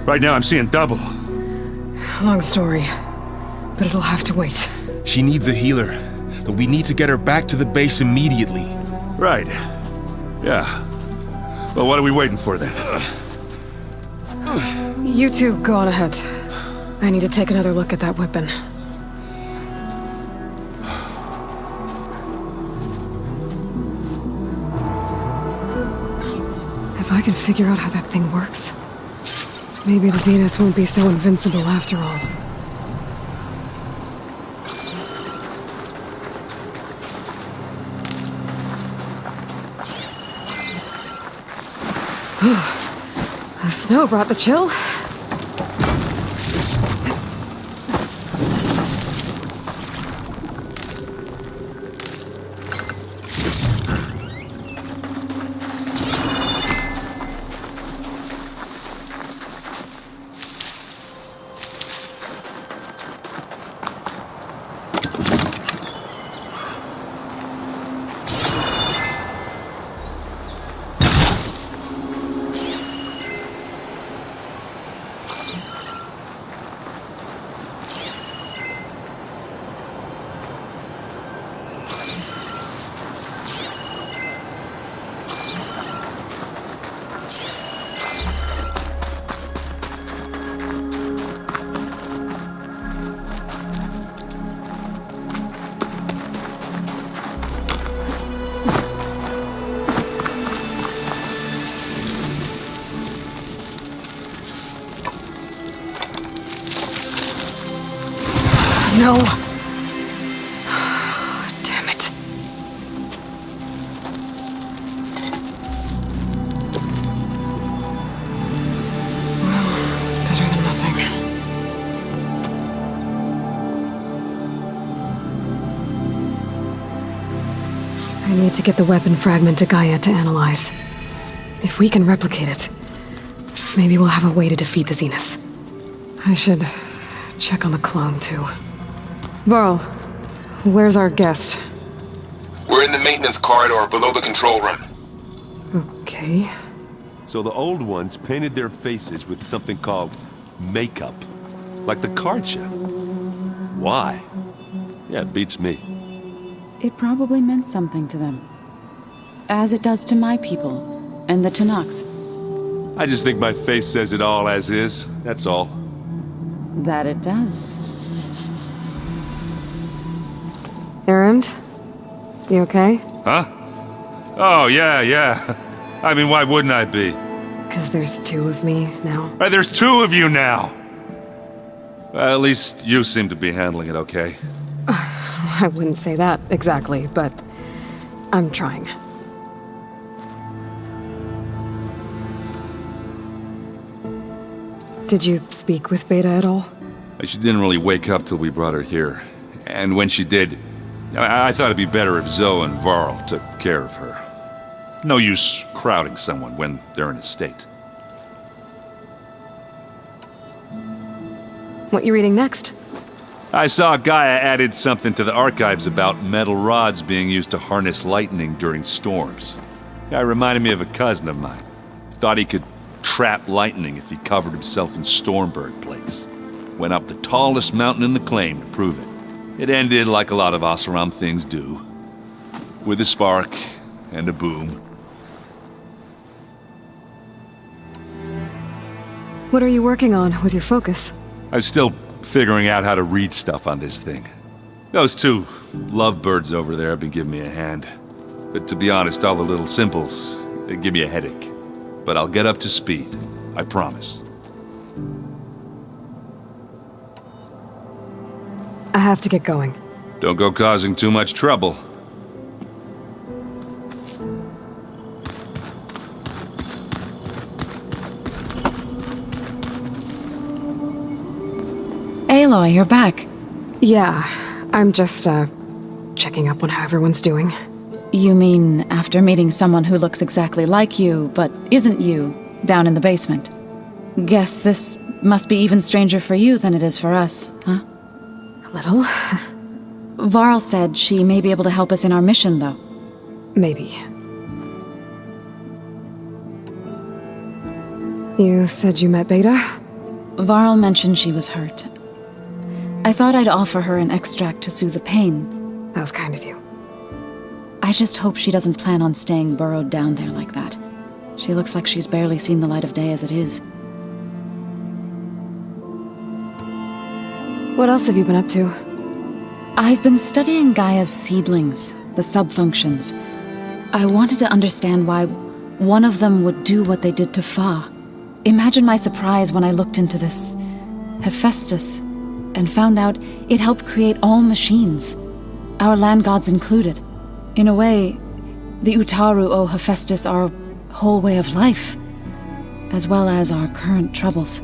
right now I'm seeing double. Long story, but it'll have to wait. She needs a healer, but we need to get her back to the base immediately. Right. Yeah. Well, what are we waiting for then? You two go on ahead. I need to take another look at that weapon. If I can figure out how that thing works, maybe the Zeniths won't be so invincible after all. The snow brought the chill. I need to get the weapon fragment to Gaia to analyze. If we can replicate it, maybe we'll have a way to defeat the Zeniths. I should check on the clone, too. Varl, where's our guest? We're in the maintenance corridor below the control room. Okay. So the old ones painted their faces with something called makeup. Like the card show. Why? Yeah, it beats me. It probably meant something to them. As it does to my people, and the Tenakth. I just think my face says it all as is, that's all. That it does. Erend? You okay? Huh? Oh, yeah. I mean, why wouldn't I be? Because there's two of me now. There's two of you now! Well, at least you seem to be handling it okay. I wouldn't say that exactly, but I'm trying. Did you speak with Beta at all? She didn't really wake up till we brought her here. And when she did, I thought it'd be better if Zoe and Varl took care of her. No use crowding someone when they're in a state. What you reading next? I saw Gaia added something to the archives about metal rods being used to harness lightning during storms. Guy reminded me of a cousin of mine. Thought he could trap lightning if he covered himself in Stormbird plates. Went up the tallest mountain in the claim to prove it. It ended like a lot of Oseram things do. With a spark and a boom. What are you working on with your focus? I'm still figuring out how to read stuff on this thing. Those two lovebirds over there have been giving me a hand. But to be honest, all the little symbols, they give me a headache. But I'll get up to speed. I promise. I have to get going. Don't go causing too much trouble. Aloy, you're back. Yeah, I'm just, checking up on how everyone's doing. You mean after meeting someone who looks exactly like you, but isn't you, down in the basement? Guess this must be even stranger for you than it is for us, huh? A little. Varl said she may be able to help us in our mission, though. Maybe. You said you met Beta? Varl mentioned she was hurt. I thought I'd offer her an extract to soothe the pain. That was kind of you. I just hope she doesn't plan on staying burrowed down there like that. She looks like she's barely seen the light of day as it is. What else have you been up to? I've been studying Gaia's seedlings, the subfunctions. I wanted to understand why one of them would do what they did to Fa. Imagine my surprise when I looked into this Hephaestus and found out it helped create all machines, our land gods included. In a way, the Utaru owe Hephaestus our whole way of life, as well as our current troubles.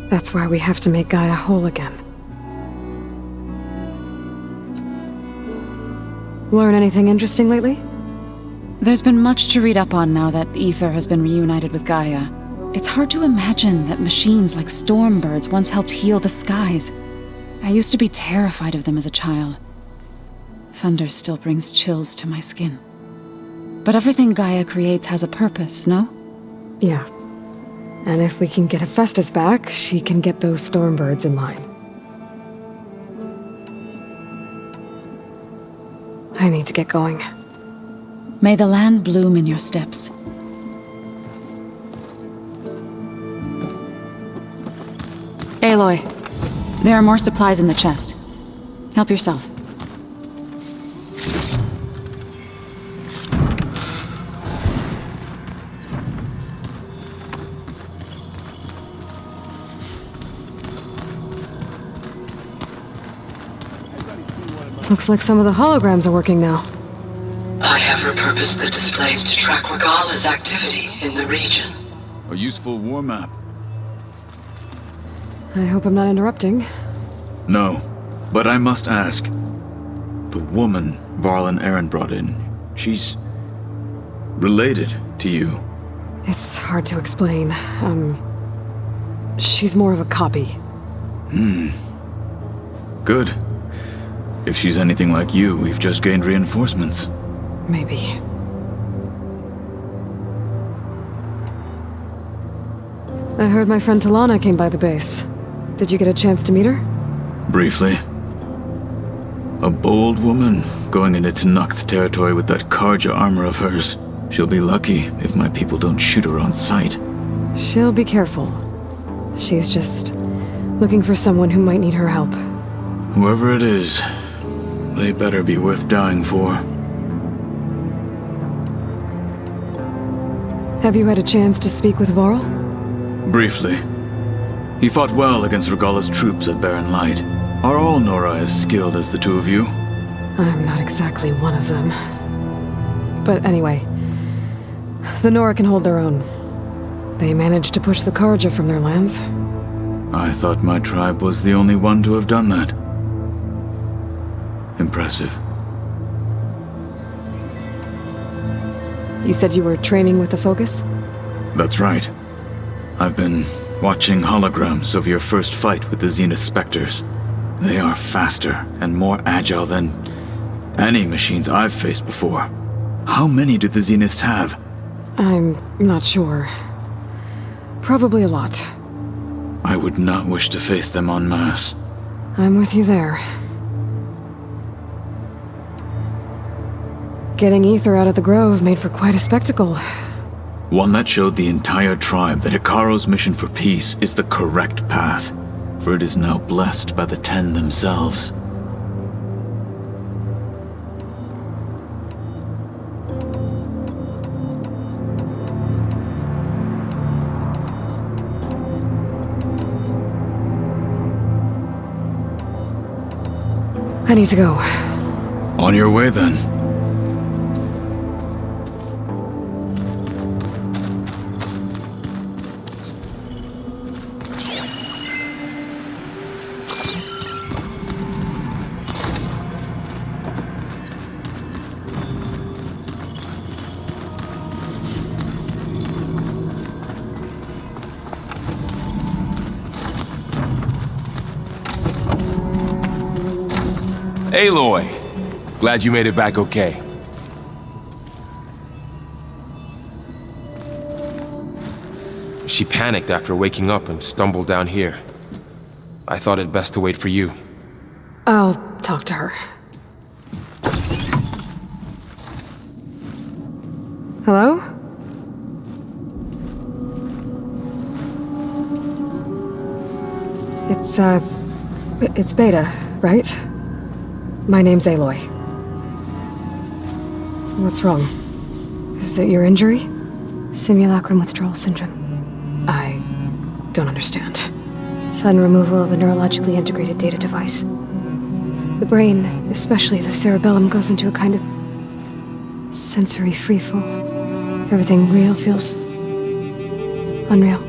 That's why we have to make Gaia whole again. Learn anything interesting lately? There's been much to read up on now that Ether has been reunited with Gaia. It's hard to imagine that machines like Stormbirds once helped heal the skies. I used to be terrified of them as a child. Thunder still brings chills to my skin. But everything Gaia creates has a purpose, no? Yeah. And if we can get Hephaestus back, she can get those Stormbirds in line. I need to get going. May the land bloom in your steps. Aloy, there are more supplies in the chest. Help yourself. Looks like some of the holograms are working now. I have repurposed the displays to track Regala's activity in the region. A useful war map. I hope I'm not interrupting. No, but I must ask. The woman Varl and Erend brought in, She's related to you. It's hard to explain. She's more of a copy. Good. If she's anything like you, we've just gained reinforcements. Maybe. I heard my friend Talana came by the base. Did you get a chance to meet her? Briefly. A bold woman going into Tenakth territory with that Karja armor of hers. She'll be lucky if my people don't shoot her on sight. She'll be careful. She's just looking for someone who might need her help. Whoever it is, they better be worth dying for. Have you had a chance to speak with Varl? Briefly. He fought well against Regalla's troops at Barren Light. Are all Nora as skilled as the two of you? I'm not exactly one of them. But anyway, the Nora can hold their own. They managed to push the Karja from their lands. I thought my tribe was the only one to have done that. Impressive. You said you were training with the Focus? That's right. I've been watching holograms of your first fight with the Zenith Spectres. They are faster and more agile than any machines I've faced before. How many do the Zeniths have? I'm not sure. Probably a lot. I would not wish to face them en masse. I'm with you there. Getting Ether out of the Grove made for quite a spectacle. One that showed the entire tribe that Hikaro's mission for peace is the correct path, for it is now blessed by the Ten themselves. I need to go. On your way, then. Aloy! Glad you made it back okay. She panicked after waking up and stumbled down here. I thought it best to wait for you. I'll talk to her. Hello? It's Beta, right? My name's Aloy. What's wrong? Is it your injury? Simulacrum withdrawal syndrome. I don't understand. Sudden removal of a neurologically integrated data device. The brain, especially the cerebellum, goes into a kind of sensory freefall. Everything real feels unreal.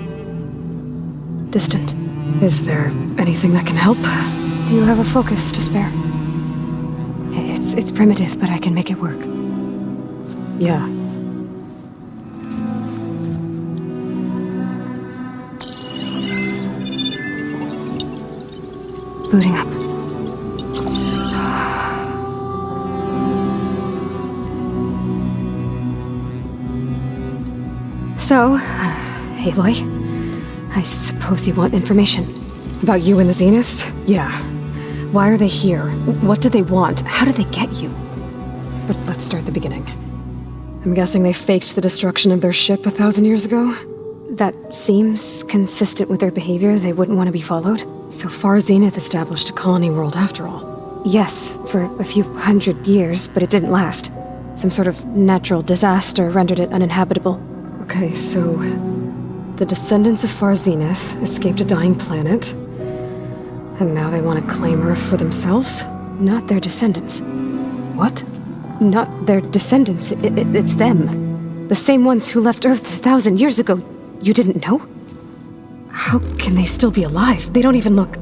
Distant. Is there anything that can help? Do you have a focus to spare? It's primitive, but I can make it work. Yeah. Booting up. So, Aloy, I suppose you want information. About you and the Zeniths? Yeah. Why are they here? What do they want? How did they get you? But let's start at the beginning. I'm guessing they faked the destruction of their ship 1,000 years ago? That seems consistent with their behavior. They wouldn't want to be followed. So far, Zenith established a colony world after all. Yes, for a few hundred years, but it didn't last. Some sort of natural disaster rendered it uninhabitable. Okay, so the descendants of Far Zenith escaped a dying planet, and now they want to claim Earth for themselves? Not their descendants. What? Not their descendants. It's them. The same ones who left Earth 1,000 years ago. You didn't know? How can they still be alive? They don't even look...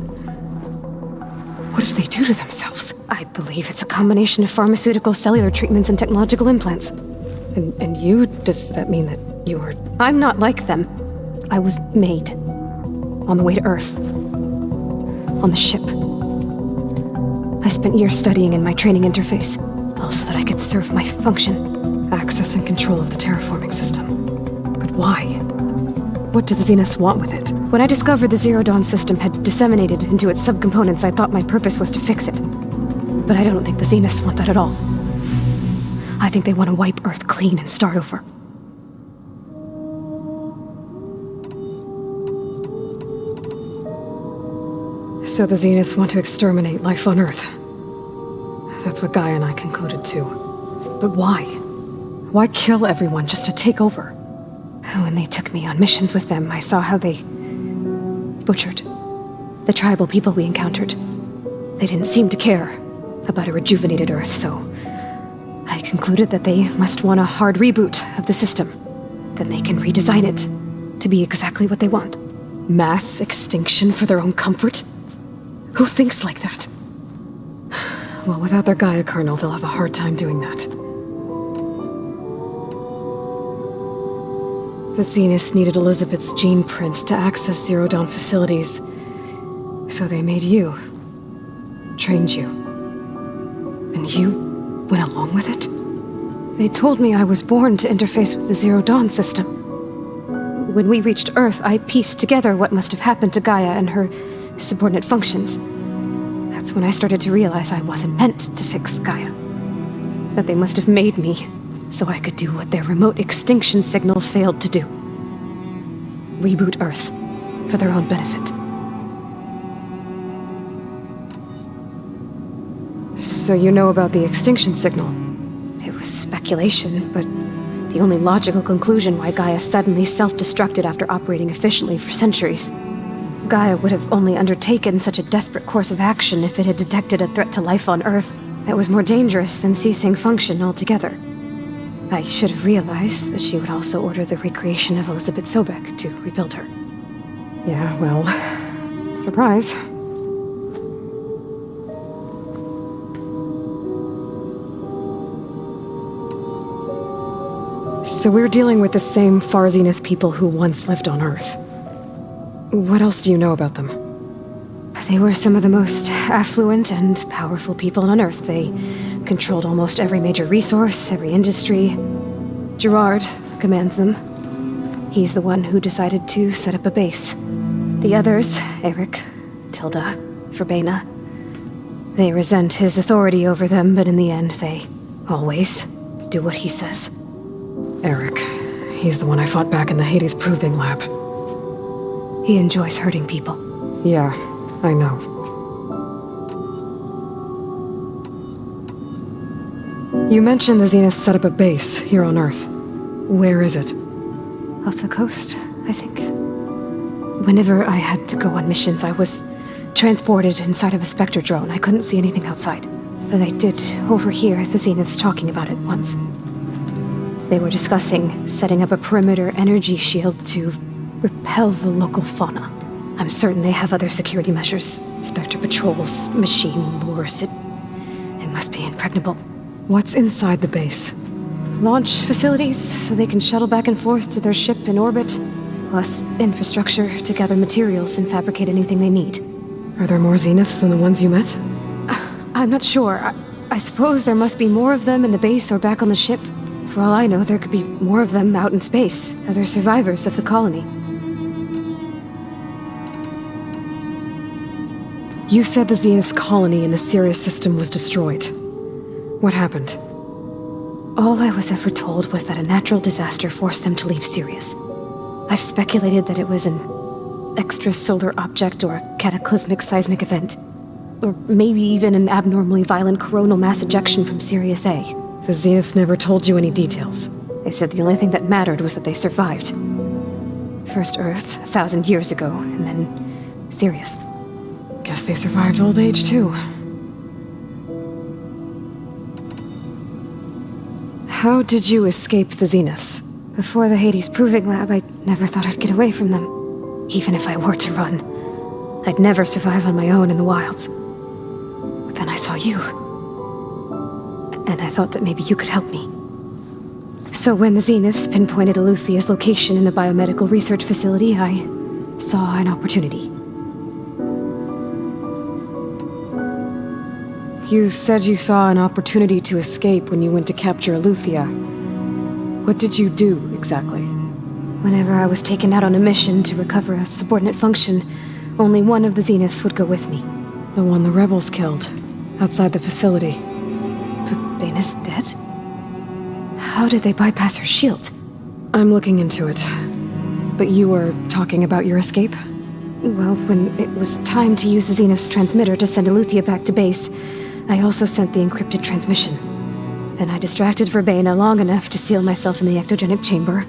What did they do to themselves? I believe it's a combination of pharmaceutical, cellular treatments, and technological implants. And you? Does that mean that you were... I'm not like them. I was made. On the way to Earth. On the ship. I spent years studying in my training interface, all so that I could serve my function. Access and control of the terraforming system. But why? What do the Zeniths want with it? When I discovered the Zero Dawn system had disseminated into its subcomponents, I thought my purpose was to fix it. But I don't think the Zeniths want that at all. I think they want to wipe Earth clean and start over. So the Zeniths want to exterminate life on Earth. That's what Gaia and I concluded too. But why? Why kill everyone just to take over? When they took me on missions with them, I saw how they butchered the tribal people we encountered. They didn't seem to care about a rejuvenated Earth, so I concluded that they must want a hard reboot of the system. Then they can redesign it to be exactly what they want. Mass extinction for their own comfort? Who thinks like that? Well, without their Gaia kernel, they'll have a hard time doing that. The Zeniths needed Elizabeth's gene print to access Zero Dawn facilities. So they made you. Trained you. And you went along with it? They told me I was born to interface with the Zero Dawn system. When we reached Earth, I pieced together what must have happened to Gaia and her subordinate functions. That's when I started to realize I wasn't meant to fix Gaia. That they must have made me so I could do what their remote extinction signal failed to do. Reboot Earth for their own benefit. So you know about the extinction signal? It was speculation, but the only logical conclusion why Gaia suddenly self-destructed after operating efficiently for centuries. Gaia would have only undertaken such a desperate course of action if it had detected a threat to life on Earth that was more dangerous than ceasing function altogether. I should have realized that she would also order the recreation of Elizabeth Sobek to rebuild her. Yeah, well, surprise. So we're dealing with the same Far Zenith people who once lived on Earth. What else do you know about them? They were some of the most affluent and powerful people on Earth. They controlled almost every major resource, every industry. Gerard commands them. He's the one who decided to set up a base. The others, Eric, Tilda, Verbena, they resent his authority over them, but in the end, they always do what he says. Eric. He's the one I fought back in the Hades Proving Lab. He enjoys hurting people. Yeah, I know. You mentioned the Zeniths set up a base here on Earth. Where is it? Off the coast, I think. Whenever I had to go on missions, I was transported inside of a Spectre drone. I couldn't see anything outside. But I did overhear the Zeniths talking about it once. They were discussing setting up a perimeter energy shield to repel the local fauna. I'm certain they have other security measures. Spectre patrols, machine lures. It must be impregnable. What's inside the base? Launch facilities, so they can shuttle back and forth to their ship in orbit. Plus infrastructure to gather materials and fabricate anything they need. Are there more Zeniths than the ones you met? I'm not sure. I suppose there must be more of them in the base or back on the ship. For all I know, there could be more of them out in space, other survivors of the colony. You said the Zenith's colony in the Sirius system was destroyed. What happened? All I was ever told was that a natural disaster forced them to leave Sirius. I've speculated that it was an extrasolar object or a cataclysmic seismic event. Or maybe even an abnormally violent coronal mass ejection from Sirius A. The Zeniths never told you any details. They said the only thing that mattered was that they survived. First Earth, 1,000 years ago, and then Sirius. Guess they survived old age, too. How did you escape the Zeniths? Before the Hades Proving Lab, I never thought I'd get away from them. Even if I were to run, I'd never survive on my own in the wilds. Then I saw you. And I thought that maybe you could help me. So when the Zeniths pinpointed Eluthia's location in the biomedical research facility, I saw an opportunity. You said you saw an opportunity to escape when you went to capture Eluthia. What did you do, exactly? Whenever I was taken out on a mission to recover a subordinate function, only one of the Zeniths would go with me. The one the rebels killed, outside the facility. Baina's dead? How did they bypass her shield? I'm looking into it. But you were talking about your escape? Well, when it was time to use the Zenith's transmitter to send Eluthia back to base, I also sent the encrypted transmission. Then I distracted Verbena long enough to seal myself in the ectogenic chamber,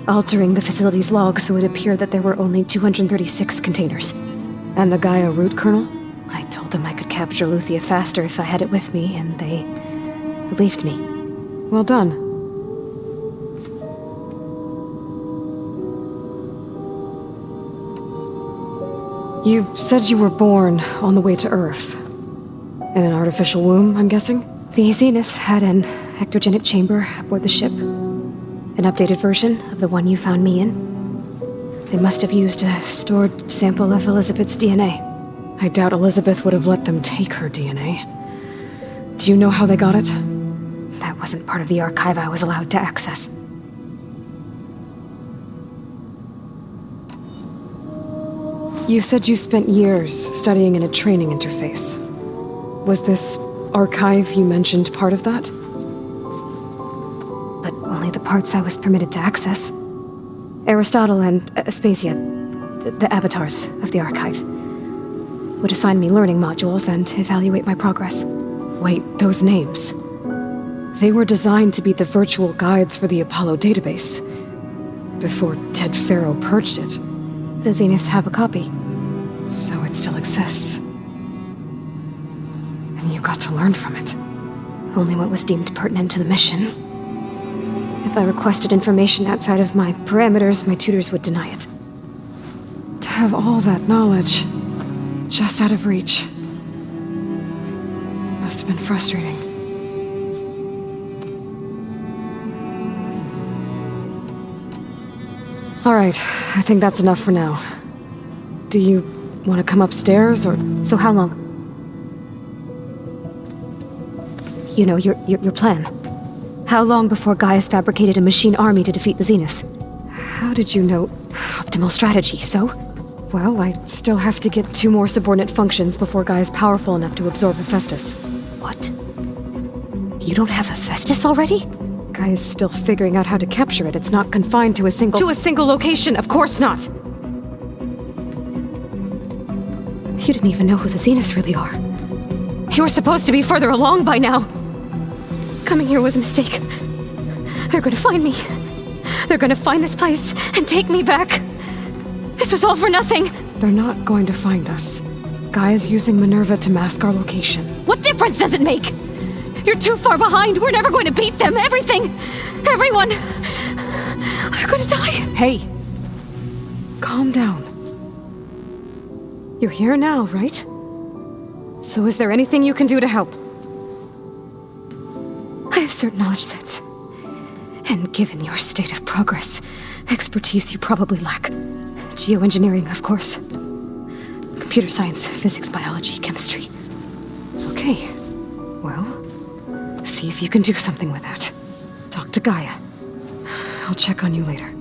altering the facility's log so it appeared that there were only 236 containers. And the Gaia root kernel? I told them I could capture Eluthia faster if I had it with me, and they believed me. Well done. You said you were born on the way to Earth. In an artificial womb, I'm guessing? The Zeniths had an ectogenic chamber aboard the ship. An updated version of the one you found me in. They must have used a stored sample of Elizabeth's DNA. I doubt Elizabeth would have let them take her DNA. Do you know how they got it? That wasn't part of the archive I was allowed to access. You said you spent years studying in a training interface. Was this archive you mentioned part of that? But only the parts I was permitted to access. Aristotle and Aspasia, the avatars of the archive, would assign me learning modules and evaluate my progress. Wait, those names. They were designed to be the virtual guides for the Apollo database, before Ted Faro purged it. The Zeniths have a copy. So it still exists. And you got to learn from it. Only what was deemed pertinent to the mission. If I requested information outside of my parameters, my tutors would deny it. To have all that knowledge, just out of reach, must have been frustrating. All right, I think that's enough for now. Do you want to come upstairs, or... So how long? You know, your plan. How long before Gaia's fabricated a machine army to defeat the Zeniths? How did you know? Optimal strategy, so? Well, I still have to get 2 more subordinate functions before Gaia's powerful enough to absorb Hephaestus. What? You don't have Hephaestus already? Gaia's still figuring out how to capture it. It's not confined to a single... To a single location, of course not! You didn't even know who the Zeniths really are. You were supposed to be further along by now. Coming here was a mistake. They're gonna find me. They're gonna find this place and take me back. This was all for nothing. They're not going to find us. Gaia's using Minerva to mask our location. What difference does it make? You're too far behind. We're never going to beat them. Everything. Everyone. They're gonna die. Hey. Calm down. You're here now, right? So is there anything you can do to help? I have certain knowledge sets. And given your state of progress, expertise you probably lack. Geoengineering, of course. Computer science, physics, biology, chemistry. Okay. Well, see if you can do something with that. Talk to Gaia. I'll check on you later.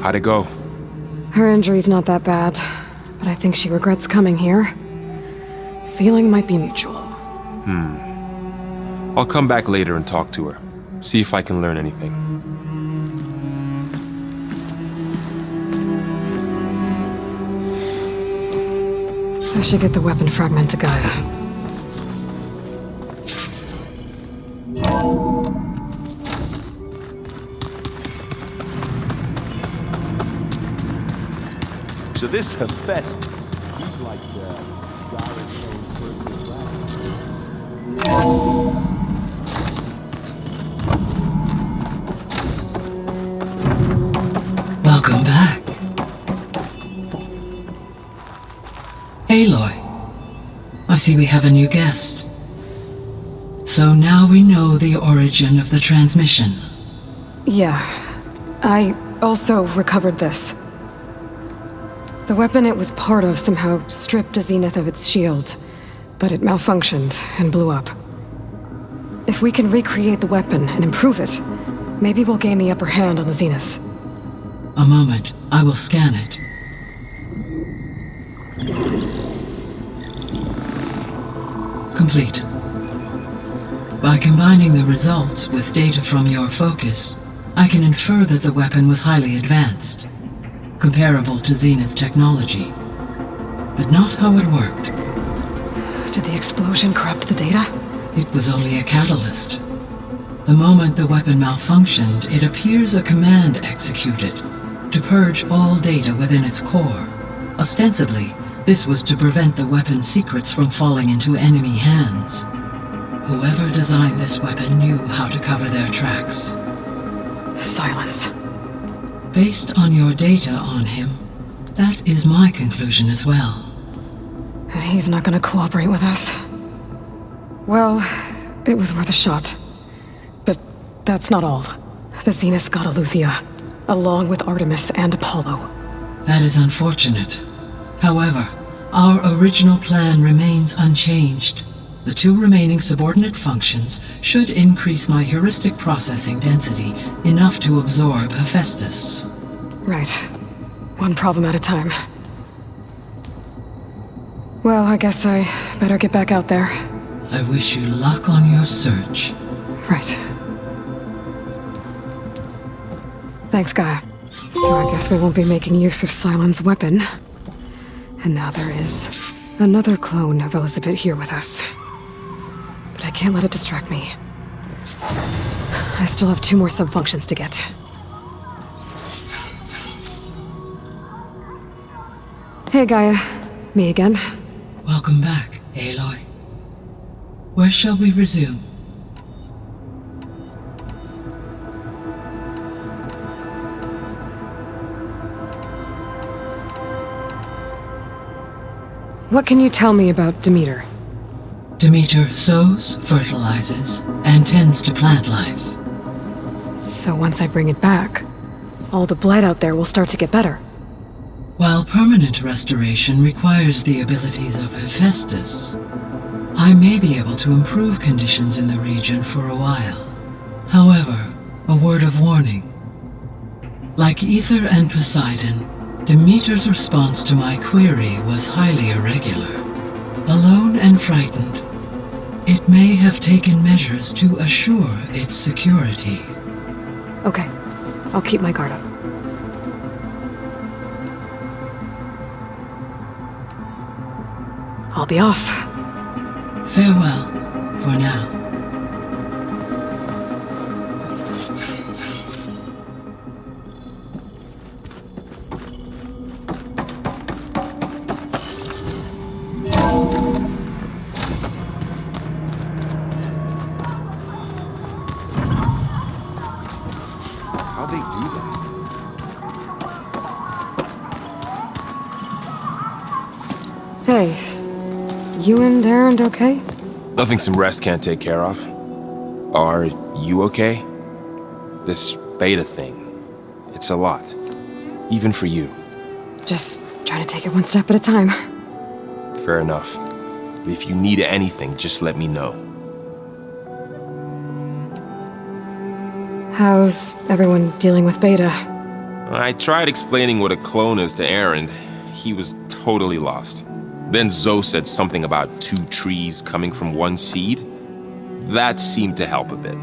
How'd it go? Her injury's not that bad, but I think she regrets coming here. Feeling might be mutual. I'll come back later and talk to her. See if I can learn anything. I should get the weapon fragment to Gaia. So this Hephaestus, he's like Gaia's own personal Welcome back. Aloy, I see we have a new guest. So now we know the origin of the transmission. Yeah. I also recovered this. The weapon it was part of somehow stripped Zenith of its shield, but it malfunctioned and blew up. If we can recreate the weapon and improve it, maybe we'll gain the upper hand on the Zeniths. A moment, I will scan it. Complete. By combining the results with data from your focus, I can infer that the weapon was highly advanced, comparable to Zenith technology, but not how it worked. Did the explosion corrupt the data? It was only a catalyst. The moment the weapon malfunctioned, it appears a command executed to purge all data within its core. Ostensibly, this was to prevent the weapon's secrets from falling into enemy hands. Whoever designed this weapon knew how to cover their tracks. Silence. Based on your data on him, that is my conclusion as well. And he's not gonna cooperate with us. Well, it was worth a shot. But that's not all. The Zeniths got Eleuthia, along with Artemis and Apollo. That is unfortunate. However, our original plan remains unchanged. The 2 remaining subordinate functions should increase my heuristic processing density enough to absorb Hephaestus. Right. One problem at a time. Well, I guess I better get back out there. I wish you luck on your search. Right. Thanks, Gaia. So I guess we won't be making use of Cylon's weapon. And now there is another clone of Elizabeth here with us. But I can't let it distract me. I still have 2 more subfunctions to get. Hey, Gaia. Me again. Welcome back, Aloy. Where shall we resume? What can you tell me about Demeter? Demeter sows, fertilizes, and tends to plant life. So once I bring it back, all the blight out there will start to get better. While permanent restoration requires the abilities of Hephaestus, I may be able to improve conditions in the region for a while. However, a word of warning. Like Ether and Poseidon, Demeter's response to my query was highly irregular. Alone and frightened, it may have taken measures to assure its security. Okay, I'll keep my guard up. I'll be off. Farewell, for now. How'd they do that? Hey, you and Aaron okay? Nothing some rest can't take care of. Are you okay? This beta thing, it's a lot. Even for you. Just trying to take it one step at a time. Fair enough. If you need anything, just let me know. How's everyone dealing with Beta? I tried explaining what a clone is to Aaron. He was totally lost. Then Zoe said something about 2 trees coming from 1 seed. That seemed to help a bit.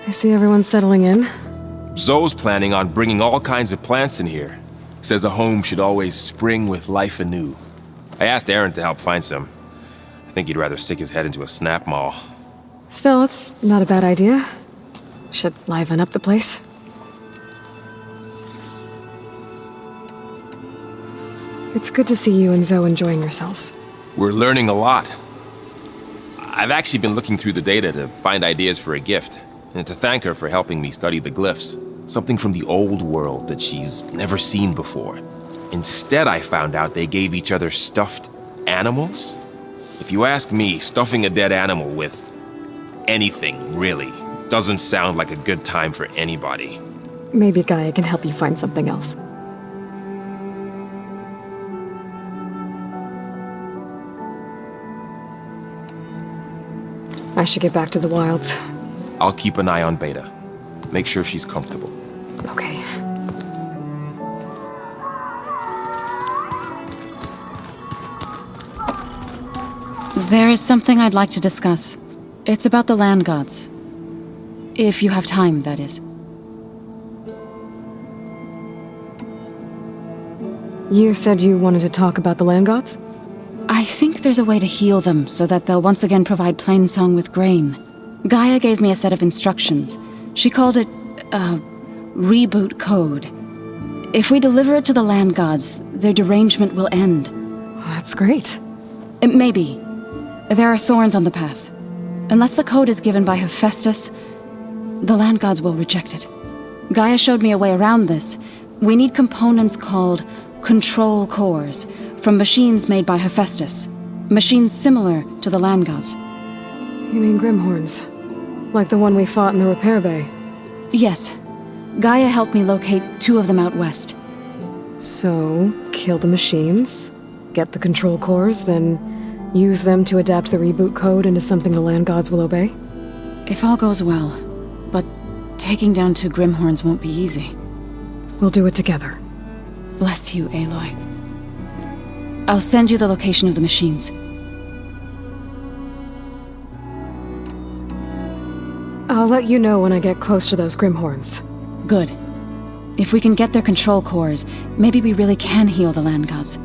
I see everyone settling in. Zoe's planning on bringing all kinds of plants in here. Says a home should always spring with life anew. I asked Aaron to help find some. I think he'd rather stick his head into a snap mall. Still, it's not a bad idea. Should liven up the place. It's good to see you and Zoe enjoying yourselves. We're learning a lot. I've actually been looking through the data to find ideas for a gift, and to thank her for helping me study the glyphs. Something from the old world that she's never seen before. Instead, I found out they gave each other stuffed animals. If you ask me, stuffing a dead animal with anything, really, doesn't sound like a good time for anybody. Maybe Gaia can help you find something else. I should get back to the wilds. I'll keep an eye on Beta. Make sure she's comfortable. Okay. There is something I'd like to discuss. It's about the land gods. If you have time, that is. You said you wanted to talk about the land gods? I think there's a way to heal them so that they'll once again provide Plainsong with grain. Gaia gave me a set of instructions. She called it a reboot code. If we deliver it to the land gods, their derangement will end. That's great. Maybe. There are thorns on the path. Unless the code is given by Hephaestus, the land gods will reject it. Gaia showed me a way around this. We need components called control cores from machines made by Hephaestus. Machines similar to the land gods. You mean Grimhorns? Like the one we fought in the repair bay? Yes. Gaia helped me locate 2 of them out west. So, kill the machines, get the control cores, then use them to adapt the reboot code into something the land gods will obey? If all goes well. But taking down 2 Grimhorns won't be easy. We'll do it together. Bless you, Aloy. I'll send you the location of the machines. I'll let you know when I get close to those Grimhorns. Good. If we can get their control cores, maybe we really can heal the land gods.